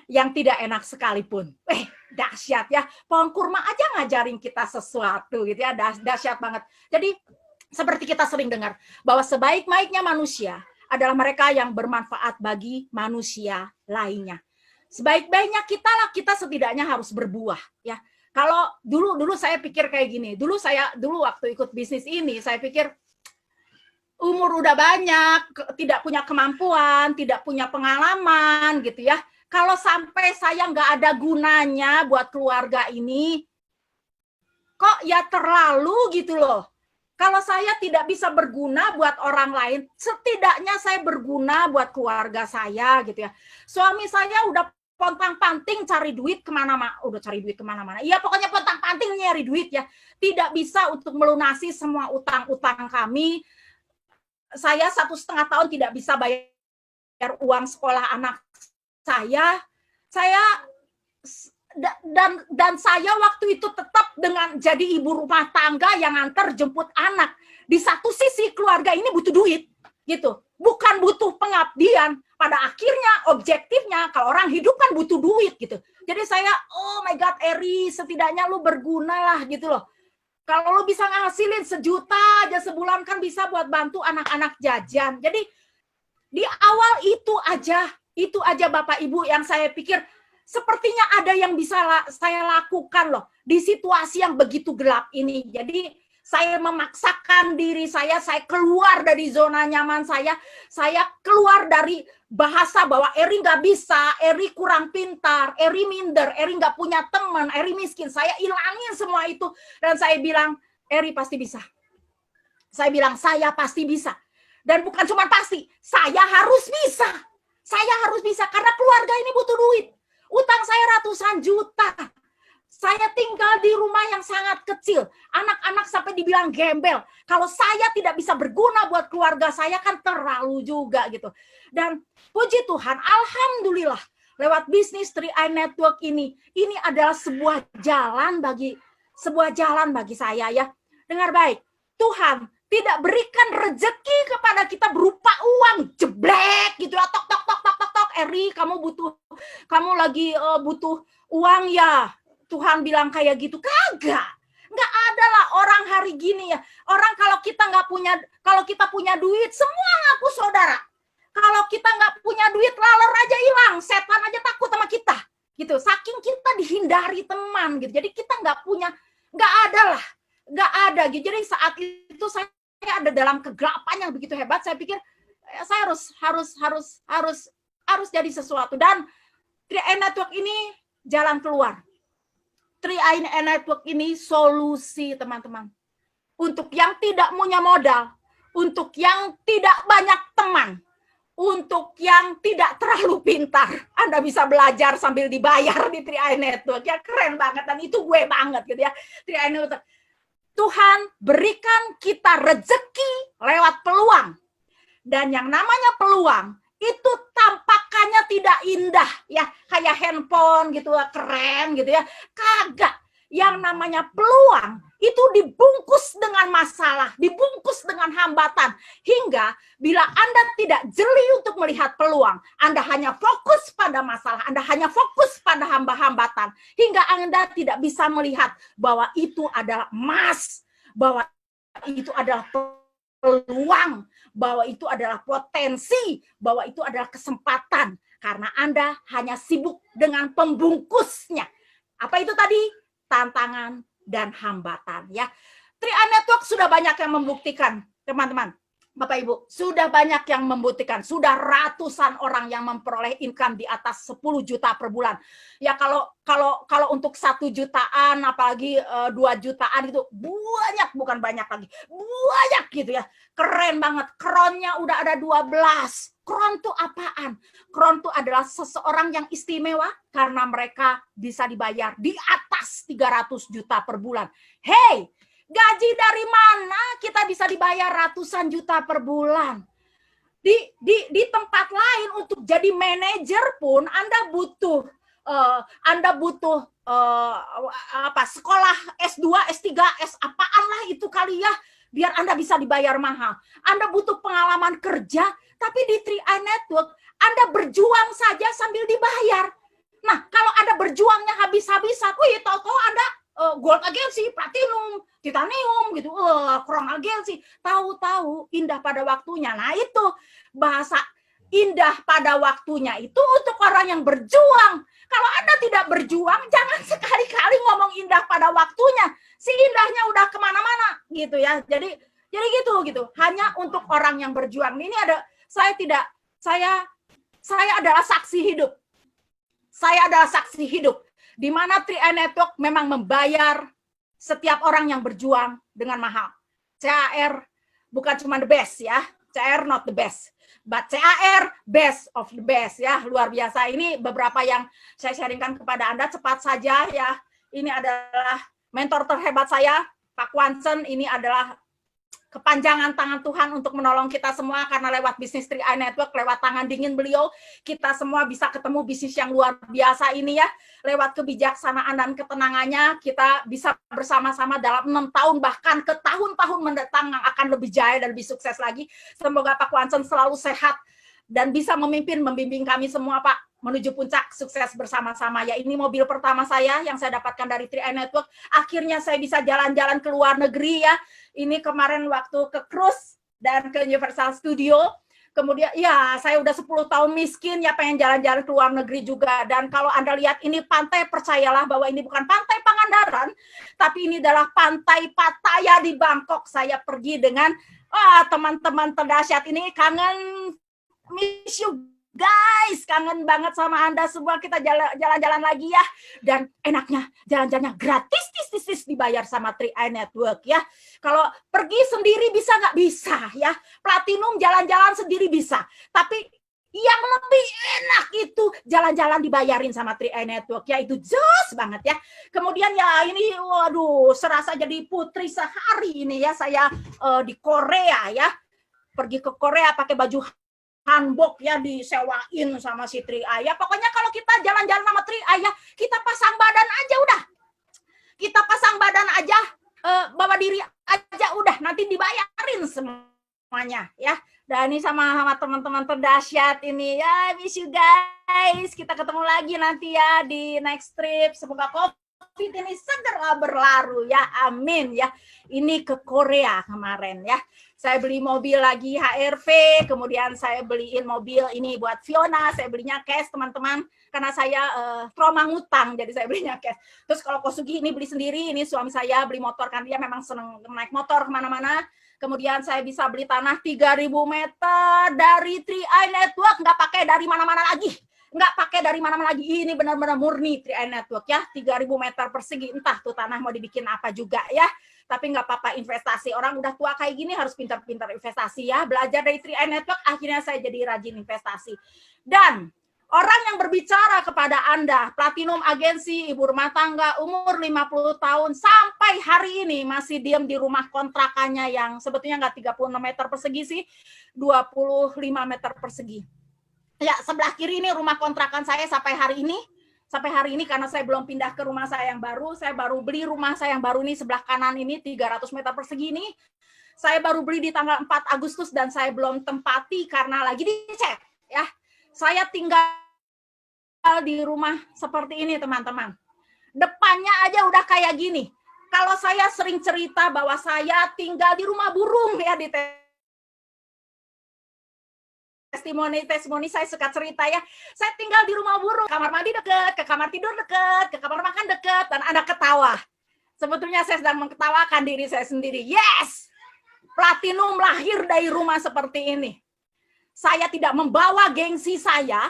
yang tidak enak sekalipun. Dahsyat ya. Pohon kurma aja ngajarin kita sesuatu gitu ya. Dahsyat banget. Jadi seperti kita sering dengar bahwa sebaik-baiknya manusia adalah mereka yang bermanfaat bagi manusia lainnya. Sebaik-baiknya kita setidaknya harus berbuah ya. Kalau dulu saya pikir kayak gini. Dulu waktu ikut bisnis ini saya pikir umur udah banyak, tidak punya kemampuan, tidak punya pengalaman gitu ya. Kalau sampai saya nggak ada gunanya buat keluarga ini, kok ya terlalu gitu loh. Kalau saya tidak bisa berguna buat orang lain, setidaknya saya berguna buat keluarga saya gitu ya. Suami saya udah pontang-panting cari duit kemana-mana. Iya pokoknya pontang-panting nyari duit ya. Tidak bisa untuk melunasi semua utang-utang kami. Saya 1,5 tahun tidak bisa bayar uang sekolah anak saya. Dan saya waktu itu tetap dengan jadi ibu rumah tangga yang antar jemput anak. Di satu sisi keluarga ini butuh duit gitu, bukan butuh pengabdian. Pada akhirnya objektifnya kalau orang hidup kan butuh duit gitu. Jadi saya, oh my God Eri, setidaknya lu berguna lah gitu loh. Kalau lu bisa ngasilin 1 juta aja sebulan kan bisa buat bantu anak-anak jajan. Jadi di awal itu aja Bapak Ibu yang saya pikir sepertinya ada yang bisa saya lakukan loh di situasi yang begitu gelap ini. Jadi saya memaksakan diri saya keluar dari zona nyaman saya keluar dari bahasa bahwa Eri nggak bisa, Eri kurang pintar, Eri minder, Eri nggak punya teman, Eri miskin. Saya ilangin semua itu dan saya bilang Eri pasti bisa. Saya bilang saya pasti bisa. Dan bukan cuma pasti, saya harus bisa. Saya harus bisa karena keluarga ini butuh duit. Utang saya ratusan juta. Saya tinggal di rumah yang sangat kecil. Anak-anak sampai dibilang gembel. Kalau saya tidak bisa berguna buat keluarga saya kan terlalu juga gitu. Dan puji Tuhan, alhamdulillah lewat bisnis 3i Network ini adalah sebuah jalan bagi saya ya. Dengar baik, Tuhan tidak berikan rezeki kepada kita berupa uang jeblek gitu ya. Tok Eri, kamu lagi butuh uang ya. Tuhan bilang kayak gitu. Kagak. Nggak ada lah orang hari gini ya. Orang kalau kita punya duit, semua ngaku saudara. Kalau kita nggak punya duit, laler aja hilang. Setan aja takut sama kita. Gitu. Saking kita dihindari teman gitu. Jadi kita nggak ada gitu. Jadi saat itu saya ada dalam kegelapan yang begitu hebat. Saya pikir saya harus jadi sesuatu. Dan 3i Network ini jalan keluar. 3i Network ini solusi, teman-teman. Untuk yang tidak punya modal, untuk yang tidak banyak teman, untuk yang tidak terlalu pintar, Anda bisa belajar sambil dibayar di 3i Network. Ya keren banget, dan itu gue banget gitu ya. 3i Network. Tuhan berikan kita rezeki lewat peluang. Dan yang namanya peluang itu tampakannya tidak indah ya, kayak handphone gitu keren gitu ya. Kagak. Yang namanya peluang itu dibungkus dengan masalah, dibungkus dengan hambatan, hingga bila Anda tidak jeli untuk melihat peluang, Anda hanya fokus pada masalah, Anda hanya fokus pada hambatan, hingga Anda tidak bisa melihat bahwa itu adalah emas, bahwa itu adalah peluang, bahwa itu adalah potensi, bahwa itu adalah kesempatan, karena Anda hanya sibuk dengan pembungkusnya. Apa itu tadi? Tantangan dan hambatan ya. 3i Network sudah banyak yang membuktikan, teman-teman. Bapak Ibu, sudah banyak yang membuktikan, sudah ratusan orang yang memperoleh income di atas 10 juta per bulan. Ya kalau untuk 1 jutaan, apalagi 2 jutaan itu banyak, bukan banyak lagi, banyak gitu ya. Keren banget, kronnya udah ada 12. Kron itu apaan? Kron itu adalah seseorang yang istimewa karena mereka bisa dibayar di atas 300 juta per bulan. Hey, gaji dari mana kita bisa dibayar ratusan juta per bulan? Di tempat lain untuk jadi manajer pun Anda butuh sekolah S2, S3, S apaan lah itu kali ya, biar Anda bisa dibayar mahal. Anda butuh pengalaman kerja, tapi di 3i Network Anda berjuang saja sambil dibayar. Nah, kalau Anda berjuangnya habis-habisan, tahu-tahu Anda gold agency, platinum, titanium gitu, chrome agency, tahu-tahu indah pada waktunya. Nah, itu bahasa indah pada waktunya itu untuk orang yang berjuang. Kalau Anda tidak berjuang, jangan sekali-kali ngomong indah pada waktunya. Si indahnya udah kemana-mana gitu ya. Jadi gitu. Hanya untuk orang yang berjuang. Ini ada, saya adalah saksi hidup. Saya adalah saksi hidup. Di mana 3i Network memang membayar setiap orang yang berjuang dengan mahal. CAR bukan cuma the best ya. CAR not the best. But CAR best of the best ya. Luar biasa. Ini beberapa yang saya sharingkan kepada Anda. Cepat saja ya. Ini adalah mentor terhebat saya, Pak Kwansen. Ini adalah kepanjangan tangan Tuhan untuk menolong kita semua, karena lewat bisnis 3i Network, lewat tangan dingin beliau, kita semua bisa ketemu bisnis yang luar biasa ini ya. Lewat kebijaksanaan dan ketenangannya, kita bisa bersama-sama dalam 6 tahun, bahkan ke tahun-tahun mendatang yang akan lebih jaya dan lebih sukses lagi. Semoga Pak Kwansen selalu sehat dan bisa membimbing kami semua, Pak, menuju puncak sukses bersama-sama ya. Ini mobil pertama saya yang saya dapatkan dari 3i Network. Akhirnya saya bisa jalan-jalan ke luar negeri ya. Ini kemarin waktu ke cruise dan ke Universal Studio. Kemudian ya saya udah 10 tahun miskin ya, pengen jalan-jalan ke luar negeri juga. Dan kalau Anda lihat ini pantai, percayalah bahwa ini bukan pantai Pangandaran, tapi ini adalah pantai Pattaya di Bangkok. Saya pergi dengan teman-teman terdahsyat ini. Kangen, miss you guys, kangen banget sama Anda semua. Kita jalan-jalan lagi ya. Dan enaknya jalan-jalannya gratis, dibayar sama 3i Network ya. Kalau pergi sendiri bisa nggak? Bisa ya. Platinum jalan-jalan sendiri bisa. Tapi yang lebih enak itu jalan-jalan dibayarin sama 3i Network ya. Itu jos banget ya. Kemudian ya ini, waduh, serasa jadi putri sehari ini ya. Saya di Korea ya. Pergi ke Korea pakai baju hanbok ya, disewain sama si 3i ya. Pokoknya kalau kita jalan-jalan sama 3i ya, kita pasang badan aja udah. Kita pasang badan aja, bawa diri aja udah, nanti dibayarin semuanya ya. Dan ini sama teman-teman terdahsyat ini ya, miss you guys. Kita ketemu lagi nanti ya di next trip. Semoga COVID ini segera berlalu ya, amin ya. Ini ke Korea kemarin ya. Saya beli mobil lagi HRV, kemudian saya beliin mobil ini buat Fiona, saya belinya cash teman-teman, karena saya trauma ngutang, jadi saya belinya cash. Terus kalau Kosugi ini beli sendiri, ini suami saya beli motor, kan dia memang seneng naik motor kemana-mana. Kemudian saya bisa beli tanah 3.000 meter dari 3i Network, nggak pakai dari mana-mana lagi. Nggak pakai dari mana-mana lagi, ini benar-benar murni 3i Network ya, 3.000 meter persegi, entah tuh tanah mau dibikin apa juga ya. Tapi nggak apa-apa, investasi. Orang udah tua kayak gini harus pintar-pintar investasi ya. Belajar dari 3i Network, akhirnya saya jadi rajin investasi. Dan orang yang berbicara kepada Anda, platinum agensi, ibu rumah tangga, umur 50 tahun, sampai hari ini masih diam di rumah kontrakannya yang sebetulnya nggak 36 meter persegi sih, 25 meter persegi. Ya, sebelah kiri ini rumah kontrakan saya sampai hari ini. Sampai hari ini karena saya belum pindah ke rumah saya yang baru, saya baru beli rumah saya yang baru ini sebelah kanan ini 300 meter persegi ini. Saya baru beli di tanggal 4 Agustus dan saya belum tempati karena lagi dicek ya. Saya tinggal di rumah seperti ini teman-teman. Depannya aja udah kayak gini. Kalau saya sering cerita bahwa saya tinggal di rumah burung ya, di testimoni saya suka cerita ya, saya tinggal di rumah burung, kamar mandi deket, ke kamar tidur deket, ke kamar makan deket, dan ada ketawa. Sebetulnya saya sedang mengketawakan diri saya sendiri. Yes, platinum lahir dari rumah seperti ini. Saya tidak membawa gengsi saya,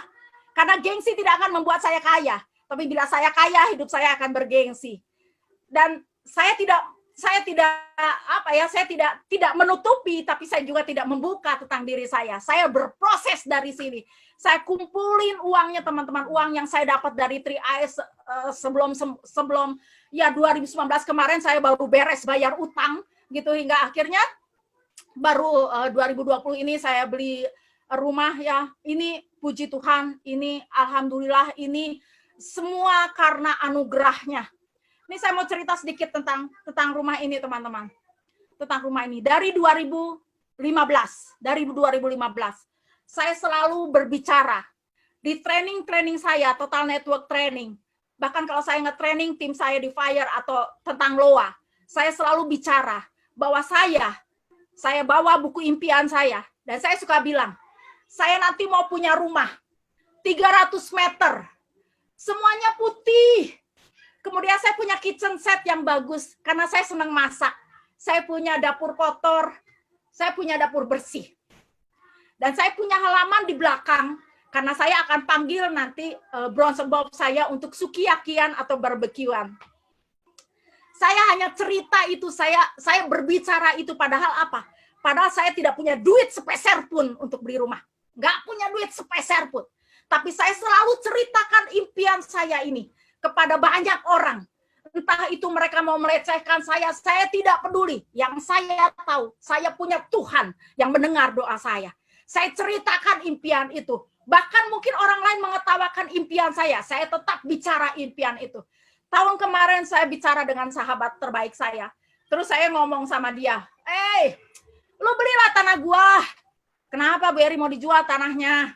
karena gengsi tidak akan membuat saya kaya. Tapi bila saya kaya, hidup saya akan bergengsi. Dan saya tidak tidak menutupi, tapi saya juga tidak membuka tentang diri saya. Saya berproses dari sini. Saya kumpulin uangnya teman-teman, uang yang saya dapat dari 3i sebelum ya 2019 kemarin saya baru beres bayar utang gitu, hingga akhirnya baru 2020 ini saya beli rumah ya. Ini puji Tuhan, ini alhamdulillah, ini semua karena anugerahnya. Ini saya mau cerita sedikit tentang rumah ini teman-teman. Tentang rumah ini dari 2015. Saya selalu berbicara di training saya, Total Network Training. Bahkan kalau saya nge-training tim saya di Fire atau tentang LOA, saya selalu bicara bahwa saya bawa buku impian saya, dan saya suka bilang, saya nanti mau punya rumah 300 meter. Semuanya putih. Kemudian saya punya kitchen set yang bagus, karena saya senang masak. Saya punya dapur kotor, saya punya dapur bersih. Dan saya punya halaman di belakang, karena saya akan panggil nanti bronze bob saya untuk sukiyakian atau barbekyuan. Saya hanya cerita itu, saya berbicara itu, padahal apa? Padahal saya tidak punya duit sepeser pun untuk beli rumah. Nggak punya duit sepeser pun. Tapi saya selalu ceritakan impian saya ini kepada banyak orang. Entah itu mereka mau melecehkan saya tidak peduli. Yang saya tahu, saya punya Tuhan yang mendengar doa saya. Saya ceritakan impian itu. Bahkan mungkin orang lain mengetawakan impian saya tetap bicara impian itu. Tahun kemarin saya bicara dengan sahabat terbaik saya. Terus saya ngomong sama dia, lu belilah tanah gua. Kenapa Bu Eri mau dijual tanahnya?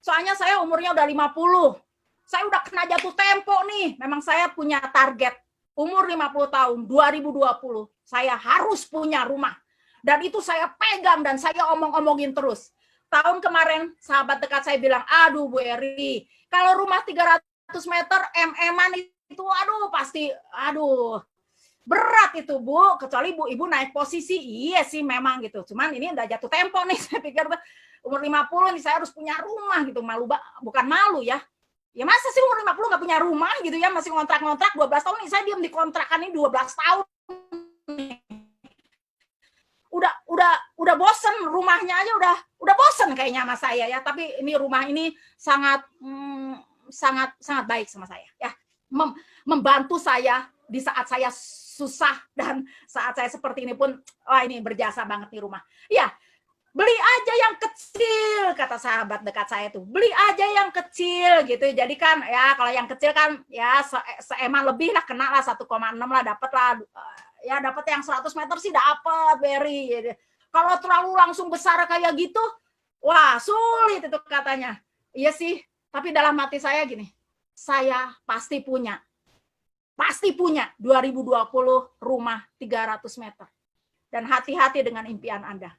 Soalnya saya umurnya udah 50. Saya udah kena jatuh tempo nih. Memang saya punya target umur 50 tahun, 2020. Saya harus punya rumah. Dan itu saya pegang dan saya omong-omongin terus. Tahun kemarin sahabat dekat saya bilang, aduh Bu Eri, kalau rumah 300 meter MM-an itu pasti berat itu Bu, kecuali Ibu naik posisi. Iya sih memang gitu. Cuman ini udah jatuh tempo nih. Saya pikir umur 50 nih saya harus punya rumah gitu. Bukan malu ya. Ya masa sih umur 50 nggak punya rumah gitu ya, masih ngontrak-ngontrak 12 tahun nih, saya diam di kontrakan ini 12 tahun. Udah bosen, rumahnya aja udah bosen kayaknya sama saya ya, tapi ini rumah ini sangat baik sama saya ya. Membantu saya di saat saya susah, dan saat saya seperti ini pun ini berjasa banget nih rumah. Ya, beli aja yang kecil, kata sahabat dekat saya tuh. Beli aja yang kecil gitu. Jadi kan ya kalau yang kecil kan ya seeman lebih lah, kena lah 1,6 lah, dapat lah. Ya dapat yang 100 meter sih dapat, Berry. Gitu. Kalau terlalu langsung besar kayak gitu, wah sulit itu katanya. Iya sih, tapi dalam hati saya gini, saya pasti punya. pasti punya 2020 rumah 300 meter. Dan hati-hati dengan impian Anda.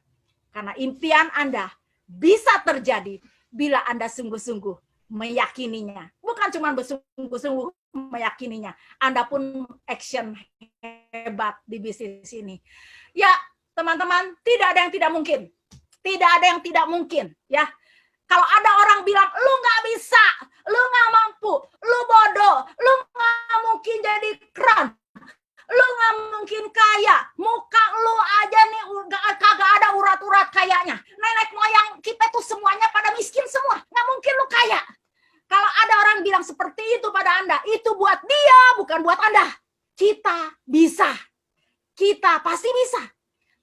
Karena impian Anda bisa terjadi bila Anda sungguh-sungguh meyakininya. Bukan cuma bersungguh-sungguh meyakininya. Anda pun action hebat di bisnis ini. Ya, teman-teman, tidak ada yang tidak mungkin. Tidak ada yang tidak mungkin, ya. Kalau ada orang bilang, lu nggak bisa, lu nggak mampu, lu bodoh, lu nggak mungkin jadi keren, lu nggak mungkin kaya, muka lu aja nih kagak ada urat-urat kayaknya. Nenek moyang kita tuh semuanya pada miskin semua, nggak mungkin lu kaya. Kalau ada orang bilang seperti itu pada Anda, itu buat dia, bukan buat Anda. Kita bisa, kita pasti bisa.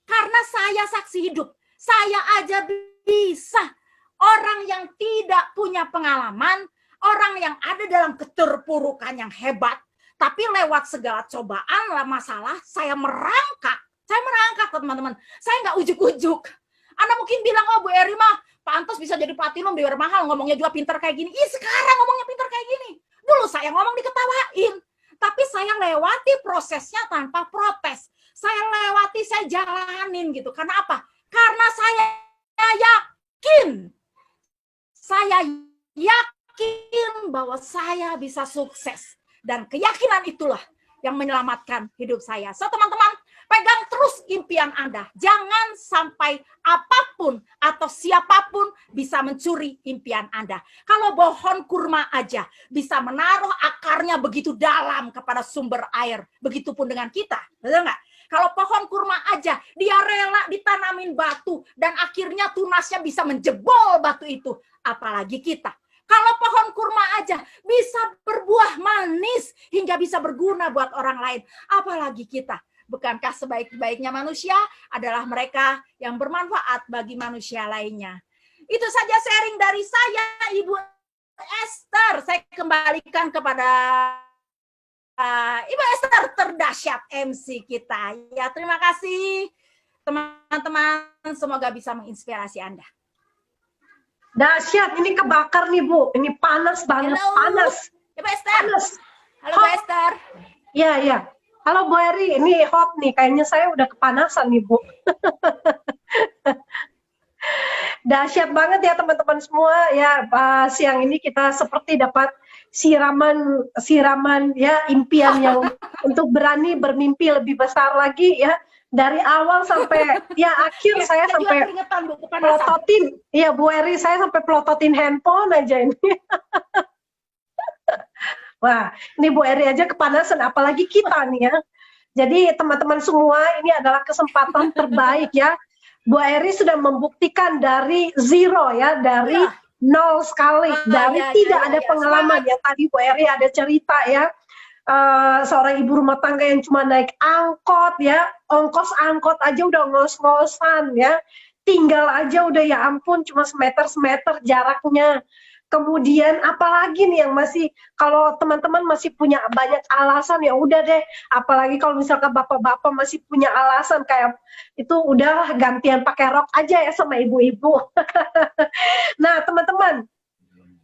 Karena saya saksi hidup, saya aja bisa. Orang yang tidak punya pengalaman, orang yang ada dalam keterpurukan yang hebat, tapi lewat segala cobaan, masalah, saya merangkak. Saya merangkak, teman-teman. Saya nggak ujuk-ujuk. Anda mungkin bilang, oh Bu Eri mah, pantas bisa jadi platinum, biar mahal, ngomongnya juga pinter kayak gini. Ih, sekarang ngomongnya pinter kayak gini. Dulu saya ngomong diketawain. Tapi saya lewati prosesnya tanpa protes. Saya lewati, saya jalanin gitu. Karena apa? Karena saya yakin. Saya yakin bahwa saya bisa sukses. Dan keyakinan itulah yang menyelamatkan hidup saya. So teman-teman, pegang terus impian Anda. Jangan sampai apapun atau siapapun bisa mencuri impian Anda. Kalau pohon kurma aja bisa menaruh akarnya begitu dalam kepada sumber air. Begitupun dengan kita. Betul nggak? Kalau pohon kurma aja, dia rela ditanamin batu. Dan akhirnya tunasnya bisa menjebol batu itu. Apalagi kita. Kalau pohon kurma aja bisa berbuah manis hingga bisa berguna buat orang lain. Apalagi kita. Bukankah sebaik-baiknya manusia adalah mereka yang bermanfaat bagi manusia lainnya. Itu saja sharing dari saya, Ibu Esther. Saya kembalikan kepada Ibu Esther terdahsyat MC kita. Ya, terima kasih teman-teman. Semoga bisa menginspirasi Anda. Dahsyat, ini kebakar nih Bu. Ini panas banget, Halo. panas. Ibu Esther. Panas. Halo Bu Esther. Iya, iya. Halo Bu Eri, ini hot nih. Kayaknya saya udah kepanasan nih Bu. Dahsyat banget ya teman-teman semua. Ya, siang ini kita seperti dapat siraman ya, impian yang untuk berani bermimpi lebih besar lagi ya. Dari awal sampai ya akhir saya sampai pelototin. Iya Bu Eri, saya sampai pelototin handphone aja ini. Wah, ini Bu Eri aja kepanasan, apalagi kita nih ya. Jadi teman-teman semua, ini adalah kesempatan terbaik ya. Bu Eri sudah membuktikan dari zero ya, dari nol sekali, dari tidak ada pengalaman ya. Tadi Bu Eri ada cerita ya, seorang ibu rumah tangga yang cuma naik angkot ya, ongkos angkot aja udah ngos-ngosan ya, tinggal aja udah ya ampun cuma semeter jaraknya. Kemudian apalagi nih yang masih, kalau teman-teman masih punya banyak alasan ya udah deh, apalagi kalau misalkan bapak-bapak masih punya alasan kayak itu udah gantian pakai rok aja ya sama ibu-ibu. Nah teman-teman,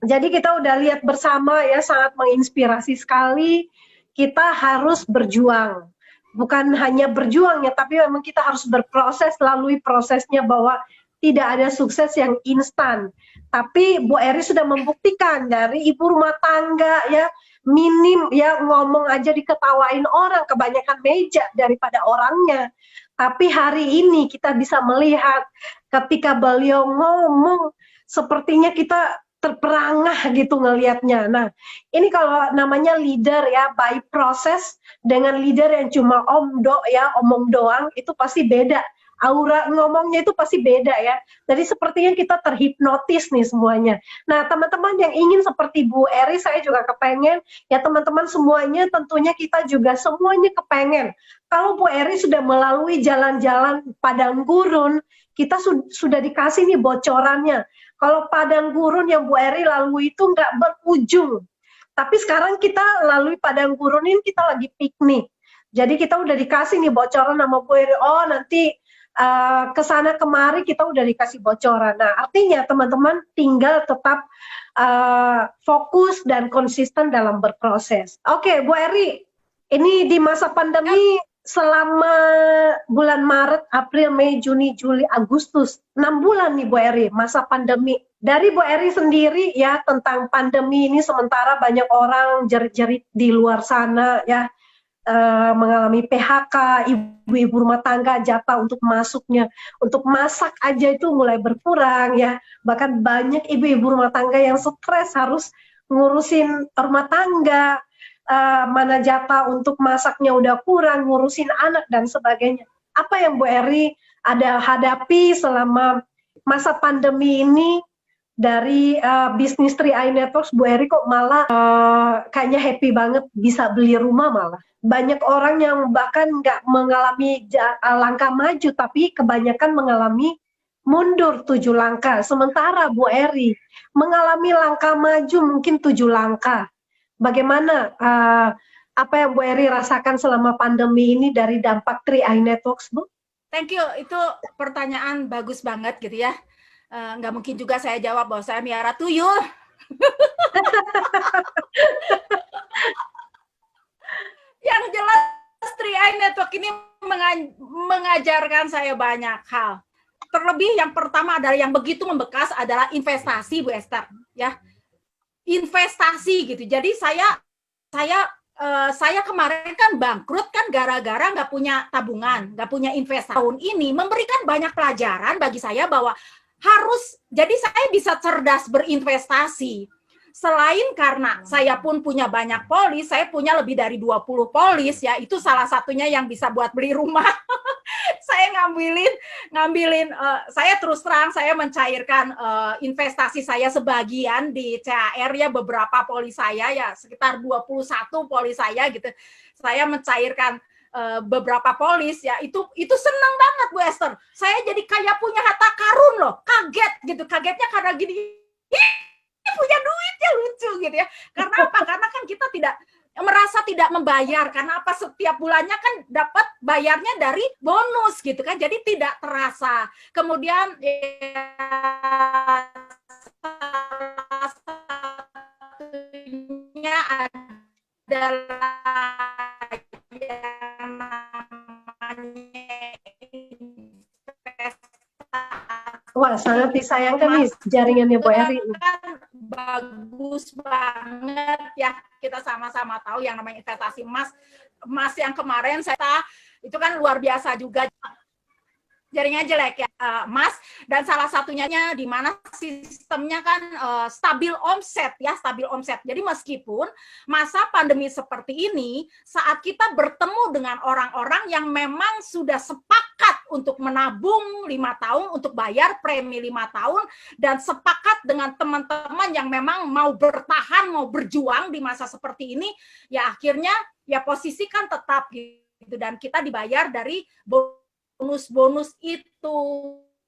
jadi kita udah lihat bersama ya, sangat menginspirasi sekali. Kita harus berjuang, bukan hanya berjuang ya, tapi memang kita harus berproses, lalui prosesnya bahwa tidak ada sukses yang instan. Tapi Bu Eri sudah membuktikan dari ibu rumah tangga ya, minim ya, ngomong aja diketawain orang, kebanyakan meja daripada orangnya. Tapi hari ini kita bisa melihat ketika beliau ngomong, sepertinya kita terperangah gitu ngelihatnya. Nah, ini kalau namanya leader ya, by proses, dengan leader yang cuma omong doang, itu pasti beda. Aura ngomongnya itu pasti beda ya. Jadi sepertinya kita terhipnotis nih semuanya. Nah teman-teman yang ingin seperti Bu Eri, saya juga kepengen. Ya teman-teman semuanya, tentunya kita juga semuanya kepengen. Kalau Bu Eri sudah melalui jalan-jalan padang gurun, kita sudah dikasih nih bocorannya. Kalau padang gurun yang Bu Eri lalui itu nggak berujung. Tapi sekarang kita lalui padang gurun ini, kita lagi piknik. Jadi kita udah dikasih nih bocoran sama Bu Eri, oh nanti kesana kemari kita udah dikasih bocoran. Nah artinya teman-teman tinggal tetap fokus dan konsisten dalam berproses. Oke Bu Eri, Ini di masa pandemi selama bulan Maret, April, Mei, Juni, Juli, Agustus, 6 bulan nih Bu Eri, masa pandemi. Dari Bu Eri sendiri ya tentang pandemi ini, sementara banyak orang jerit-jerit di luar sana ya, mengalami PHK, ibu-ibu rumah tangga jatah untuk masuknya, untuk masak aja itu mulai berkurang ya. Bahkan banyak ibu-ibu rumah tangga yang stres harus ngurusin rumah tangga, mana jatah untuk masaknya udah kurang, ngurusin anak dan sebagainya. Apa yang Bu Eri ada hadapi selama masa pandemi ini dari bisnis 3i Networks? Bu Eri kok malah kayaknya happy banget bisa beli rumah malah. Banyak orang yang bahkan nggak mengalami langkah maju, tapi kebanyakan mengalami mundur 7 langkah. Sementara Bu Eri mengalami langkah maju mungkin 7 langkah. Bagaimana apa yang Bu Eri rasakan selama pandemi ini dari dampak 3i Networks, Bu? Thank you, itu pertanyaan bagus banget gitu ya. Nggak mungkin juga saya jawab bahwa saya miara tuyul. Yang jelas 3i Network ini mengajarkan saya banyak hal. Terlebih yang pertama adalah yang begitu membekas adalah investasi, Bu Esther, ya. Investasi gitu. Jadi saya kemarin kan bangkrut kan gara-gara nggak punya tabungan, nggak punya investasi. Tahun ini memberikan banyak pelajaran bagi saya bahwa jadi saya bisa cerdas berinvestasi. Selain karena saya pun punya banyak polis, saya punya lebih dari 20 polis ya, itu salah satunya yang bisa buat beli rumah. Saya ngambilin saya terus terang saya mencairkan investasi saya sebagian di CHR ya, beberapa polis saya ya sekitar 21 polis saya gitu. Saya mencairkan beberapa polis ya, itu senang banget Bu Esther. Saya jadi kayak punya harta karun loh, kaget gitu. Kagetnya karena gini, punya duit ya, lucu gitu ya. Karena apa? Karena kan kita merasa tidak membayar, karena apa, setiap bulannya kan dapat bayarnya dari bonus gitu kan, jadi tidak terasa. Kemudian ya, salah satunya adalah yang namanya investasi. Wah, sangat disayangkan nih jaringannya Bu Eri. Bagus banget ya, kita sama-sama tahu yang namanya investasi emas yang kemarin saya itu kan luar biasa juga, jaringan jelek ya Mas, dan salah satunya di mana sistemnya kan stabil omset ya, stabil omset. Jadi meskipun masa pandemi seperti ini, saat kita bertemu dengan orang-orang yang memang sudah sepakat untuk menabung 5 tahun untuk bayar premi 5 tahun dan sepakat dengan teman-teman yang memang mau bertahan, mau berjuang di masa seperti ini, ya akhirnya ya posisi kan tetap gitu, dan kita dibayar dari bonus-bonus itu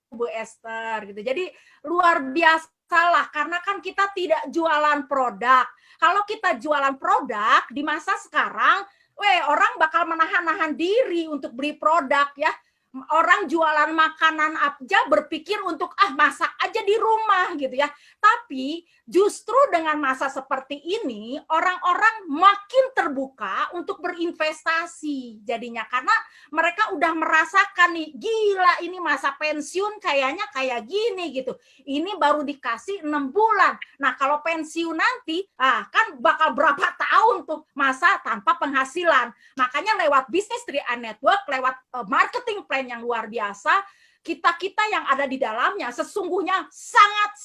Bu Esther gitu. Jadi luar biasa lah, karena kan kita tidak jualan produk. Kalau kita jualan produk di masa sekarang, orang bakal menahan-nahan diri untuk beli produk ya. Orang jualan makanan aja berpikir untuk masak aja di rumah gitu ya. Tapi justru dengan masa seperti ini orang-orang makin terbuka untuk berinvestasi jadinya, karena mereka udah merasakan nih, gila ini masa pensiun kayaknya kayak gini gitu. Ini baru dikasih 6 bulan. Nah, kalau pensiun nanti kan bakal berapa tahun tuh masa tanpa penghasilan. Makanya lewat bisnis 3i Network, lewat marketing plan yang luar biasa, kita yang ada di dalamnya sesungguhnya sangat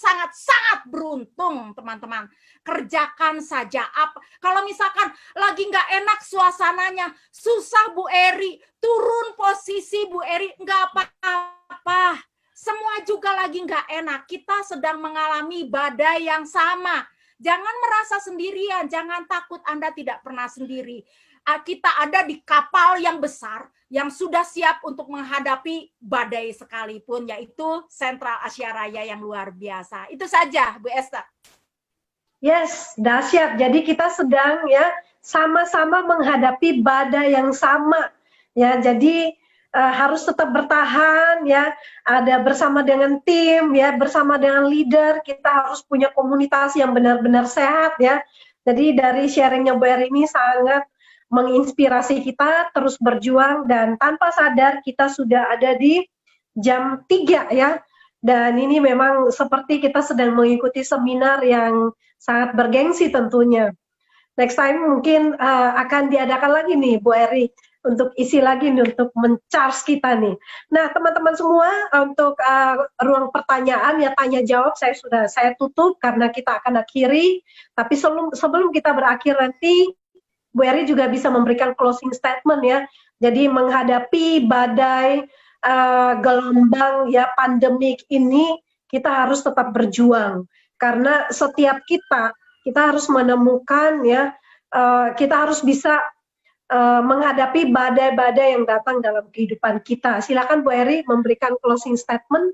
beruntung teman-teman. Kerjakan saja apa. Kalau misalkan lagi nggak enak suasananya, susah Bu Eri, turun posisi Bu Eri, nggak apa-apa. Semua juga lagi nggak enak. Kita sedang mengalami badai yang sama. Jangan merasa sendirian, jangan takut, Anda tidak pernah sendiri. Kita ada di kapal yang besar yang sudah siap untuk menghadapi badai sekalipun, yaitu Sentral Asia Raya yang luar biasa. Itu saja, Bu Esther. Yes, dahsyat. Jadi kita sedang ya sama-sama menghadapi badai yang sama. Ya, jadi harus tetap bertahan ya. Ada bersama dengan tim ya, bersama dengan leader. Kita harus punya komunitas yang benar-benar sehat ya. Jadi dari sharingnya Bu Eri ini sangat menginspirasi kita terus berjuang, dan tanpa sadar kita sudah ada di jam 3 ya. Dan ini memang seperti kita sedang mengikuti seminar yang sangat bergengsi tentunya. Next time mungkin akan diadakan lagi nih Bu Eri untuk isi lagi nih, untuk men-charge kita nih. Nah teman-teman semua, untuk ruang pertanyaan ya tanya jawab saya tutup karena kita akan akhiri. Tapi sebelum kita berakhir nanti Bu Eri juga bisa memberikan closing statement ya. Jadi menghadapi badai gelombang ya pandemik ini, kita harus tetap berjuang karena setiap kita harus menemukan ya, kita harus bisa menghadapi badai-badai yang datang dalam kehidupan kita. Silakan Bu Eri memberikan closing statement.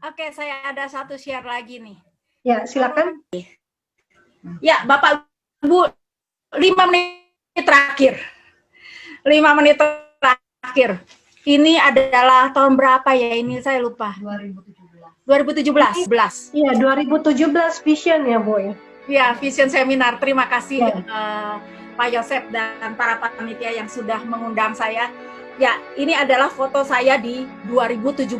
Oke, saya ada satu share lagi nih. Ya, silakan. Ya, Bapak Ibu, 5 menit terakhir. 5 menit terakhir. Ini adalah tahun berapa ya? Ini saya lupa. 2017. Iya, 2017 Vision ya, Bu ya. Ya, Vision Seminar. Terima kasih Ya. Pak Yosef dan para panitia yang sudah mengundang saya. Ya, ini adalah foto saya di 2017.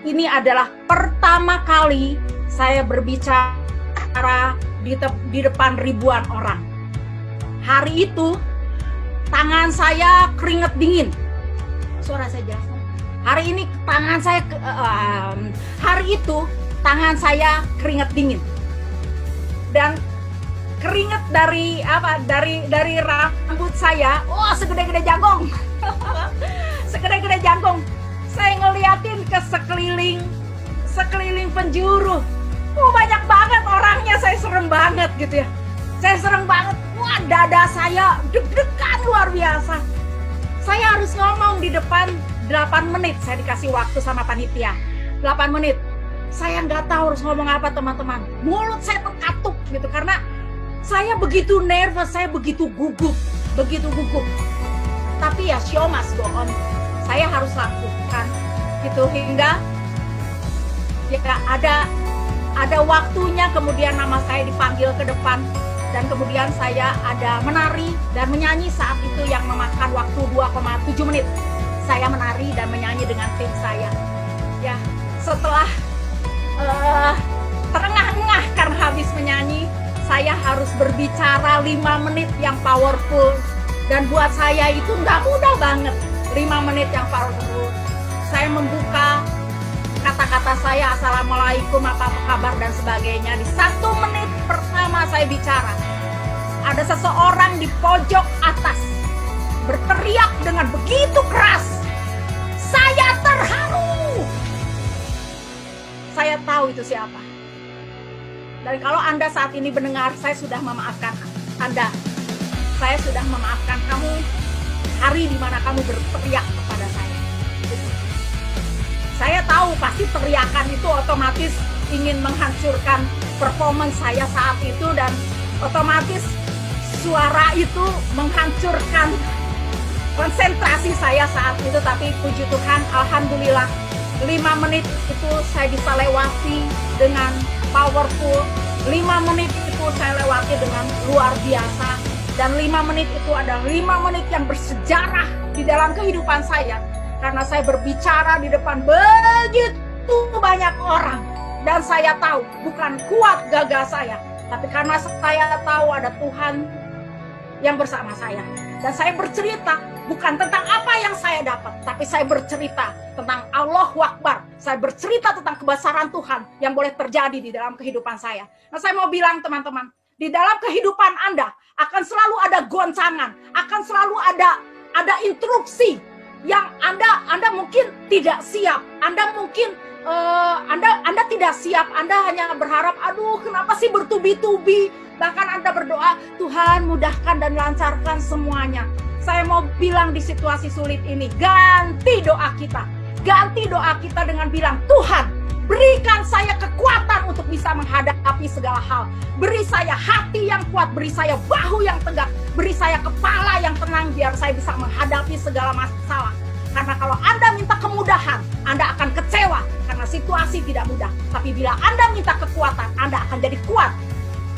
Ini adalah pertama kali saya berbicara di depan ribuan orang. Hari itu tangan saya keringat dingin. Suara saya jelas. Hari ini tangan saya hari itu tangan saya keringat dingin. Dan keringat dari apa? Dari rambut saya, segede-gede jangkung. Segede-gede jangkung. Saya ngeliatin ke sekeliling penjuru. Banyak banget orangnya, saya serem banget gitu ya. Saya serem banget. Wah, dada saya deg-degan luar biasa. Saya harus ngomong di depan 8 menit, saya dikasih waktu sama panitia. 8 menit. Saya nggak tahu harus ngomong apa, teman-teman. Mulut saya terkatup gitu karena saya begitu nervous, saya begitu gugup. Tapi ya show must go on. Saya harus lakukan gitu hingga ya ada waktunya, kemudian nama saya dipanggil ke depan. Dan kemudian saya ada menari dan menyanyi saat itu yang memakan waktu 2,7 menit. Saya menari dan menyanyi dengan tim saya. Ya, setelah terengah-engah karena habis menyanyi, saya harus berbicara 5 menit yang powerful. Dan buat saya itu nggak mudah banget, 5 menit yang powerful. Saya membuka kata-kata saya, assalamualaikum, apa kabar dan sebagainya. Di 1 menit pertama saya bicara, ada seseorang di pojok atas berteriak dengan begitu keras, saya terharu. Saya tahu itu siapa. Dan kalau Anda saat ini mendengar, saya sudah memaafkan Anda. Saya sudah memaafkan kamu hari di mana kamu berteriak kepada saya. Saya tahu pasti teriakan itu otomatis ingin menghancurkan performance saya saat itu, dan otomatis suara itu menghancurkan konsentrasi saya saat itu. Tapi puji Tuhan, alhamdulillah 5 menit itu saya bisa lewati dengan powerful. 5 menit itu saya lewati dengan luar biasa. Dan 5 menit itu adalah 5 menit yang bersejarah di dalam kehidupan saya. Karena saya berbicara di depan begitu banyak orang. Dan saya tahu bukan kuat gagah saya, tapi karena saya tahu ada Tuhan yang bersama saya. Dan saya bercerita bukan tentang apa yang saya dapat, tapi saya bercerita tentang Allahu Akbar. Saya bercerita tentang kebesaran Tuhan yang boleh terjadi di dalam kehidupan saya. Nah, saya mau bilang teman-teman, di dalam kehidupan Anda akan selalu ada goncangan, akan selalu ada interupsi yang Anda mungkin tidak siap. Anda mungkin Anda tidak siap. Anda hanya berharap, aduh kenapa sih bertubi-tubi. Bahkan Anda berdoa, Tuhan mudahkan dan lancarkan semuanya. Saya mau bilang di situasi sulit ini, ganti doa kita. Ganti doa kita dengan bilang, Tuhan berikan saya kekuatan untuk bisa menghadapi segala hal. Beri saya hati yang kuat, beri saya bahu yang tegak, beri saya kepala yang tenang biar saya bisa menghadapi segala masalah. Karena kalau Anda minta kemudahan, Anda akan kecewa karena situasi tidak mudah. Tapi bila Anda minta kekuatan, Anda akan jadi kuat.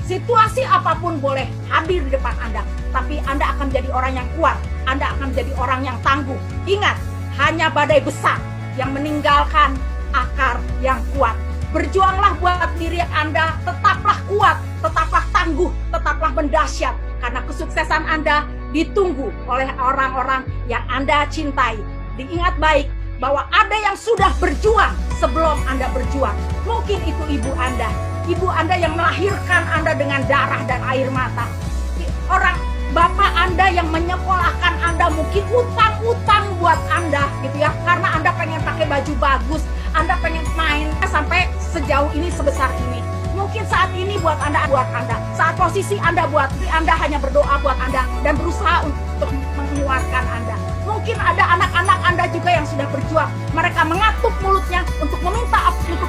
Situasi apapun boleh hadir di depan Anda, tapi Anda akan menjadi orang yang kuat. Anda akan menjadi orang yang tangguh. Ingat, hanya badai besar yang meninggalkan akar yang kuat. Berjuanglah buat diri Anda, tetaplah kuat, tetaplah tangguh, tetaplah mendahsyat. Karena kesuksesan Anda ditunggu oleh orang-orang yang Anda cintai. Diingat baik bahwa ada yang sudah berjuang sebelum Anda berjuang. Mungkin itu ibu Anda yang melahirkan Anda dengan darah dan air mata. Orang bapak Anda yang menyekolahkan Anda, mungkin utang-utang buat Anda gitu ya, karena Anda pengen pakai baju bagus, Anda pengen main sampai sejauh ini, sebesar ini. Mungkin saat ini buat Anda, saat posisi Anda hanya berdoa buat Anda dan berusaha untuk menguatkan Anda. Mungkin ada anak-anak Anda juga yang sudah berjuang. Mereka mengatuk mulutnya untuk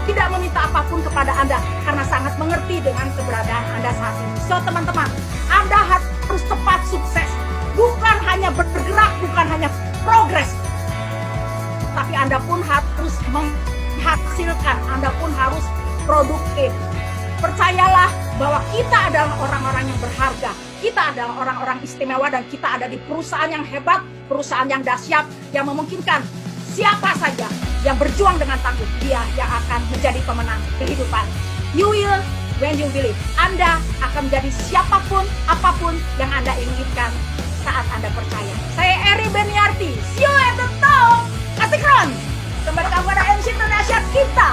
tidak meminta apapun kepada Anda karena sangat mengerti dengan keberadaan Anda saat ini. So teman-teman, Anda harus cepat sukses. Bukan hanya bergerak, bukan hanya progres, tapi Anda pun harus menghasilkan, Anda pun harus produktif. Percayalah bahwa kita adalah orang-orang yang berharga. Kita adalah orang-orang istimewa dan kita ada di perusahaan yang hebat, perusahaan yang dahsyat, yang memungkinkan siapa saja yang berjuang dengan tangguh, dia yang akan menjadi pemenang kehidupan. You will when you believe. Anda akan menjadi siapapun, apapun yang Anda inginkan saat Anda percaya. Saya Eri Beniarti. See you at the top. Asik Ron. Kembali kepada MC Indonesia kita.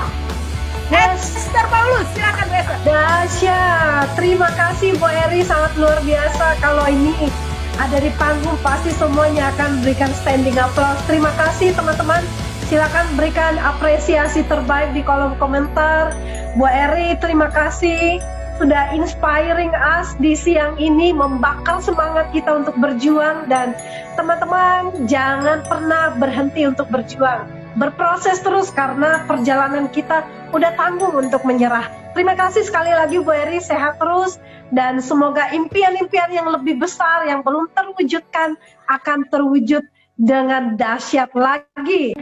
Esther Paulus, silakan Bu Esther. Dahsyat, terima kasih Bu Eri, sangat luar biasa. Kalau ini ada di panggung pasti semuanya akan berikan standing applause. Terima kasih teman-teman, silakan berikan apresiasi terbaik di kolom komentar. Bu Eri, terima kasih sudah inspiring us di siang ini, membakar semangat kita untuk berjuang. Dan teman-teman, jangan pernah berhenti untuk berjuang, berproses terus karena perjalanan kita udah tanggung untuk menyerah. Terima kasih sekali lagi Bu Eri, sehat terus dan semoga impian-impian yang lebih besar yang belum terwujudkan akan terwujud dengan dahsyat lagi.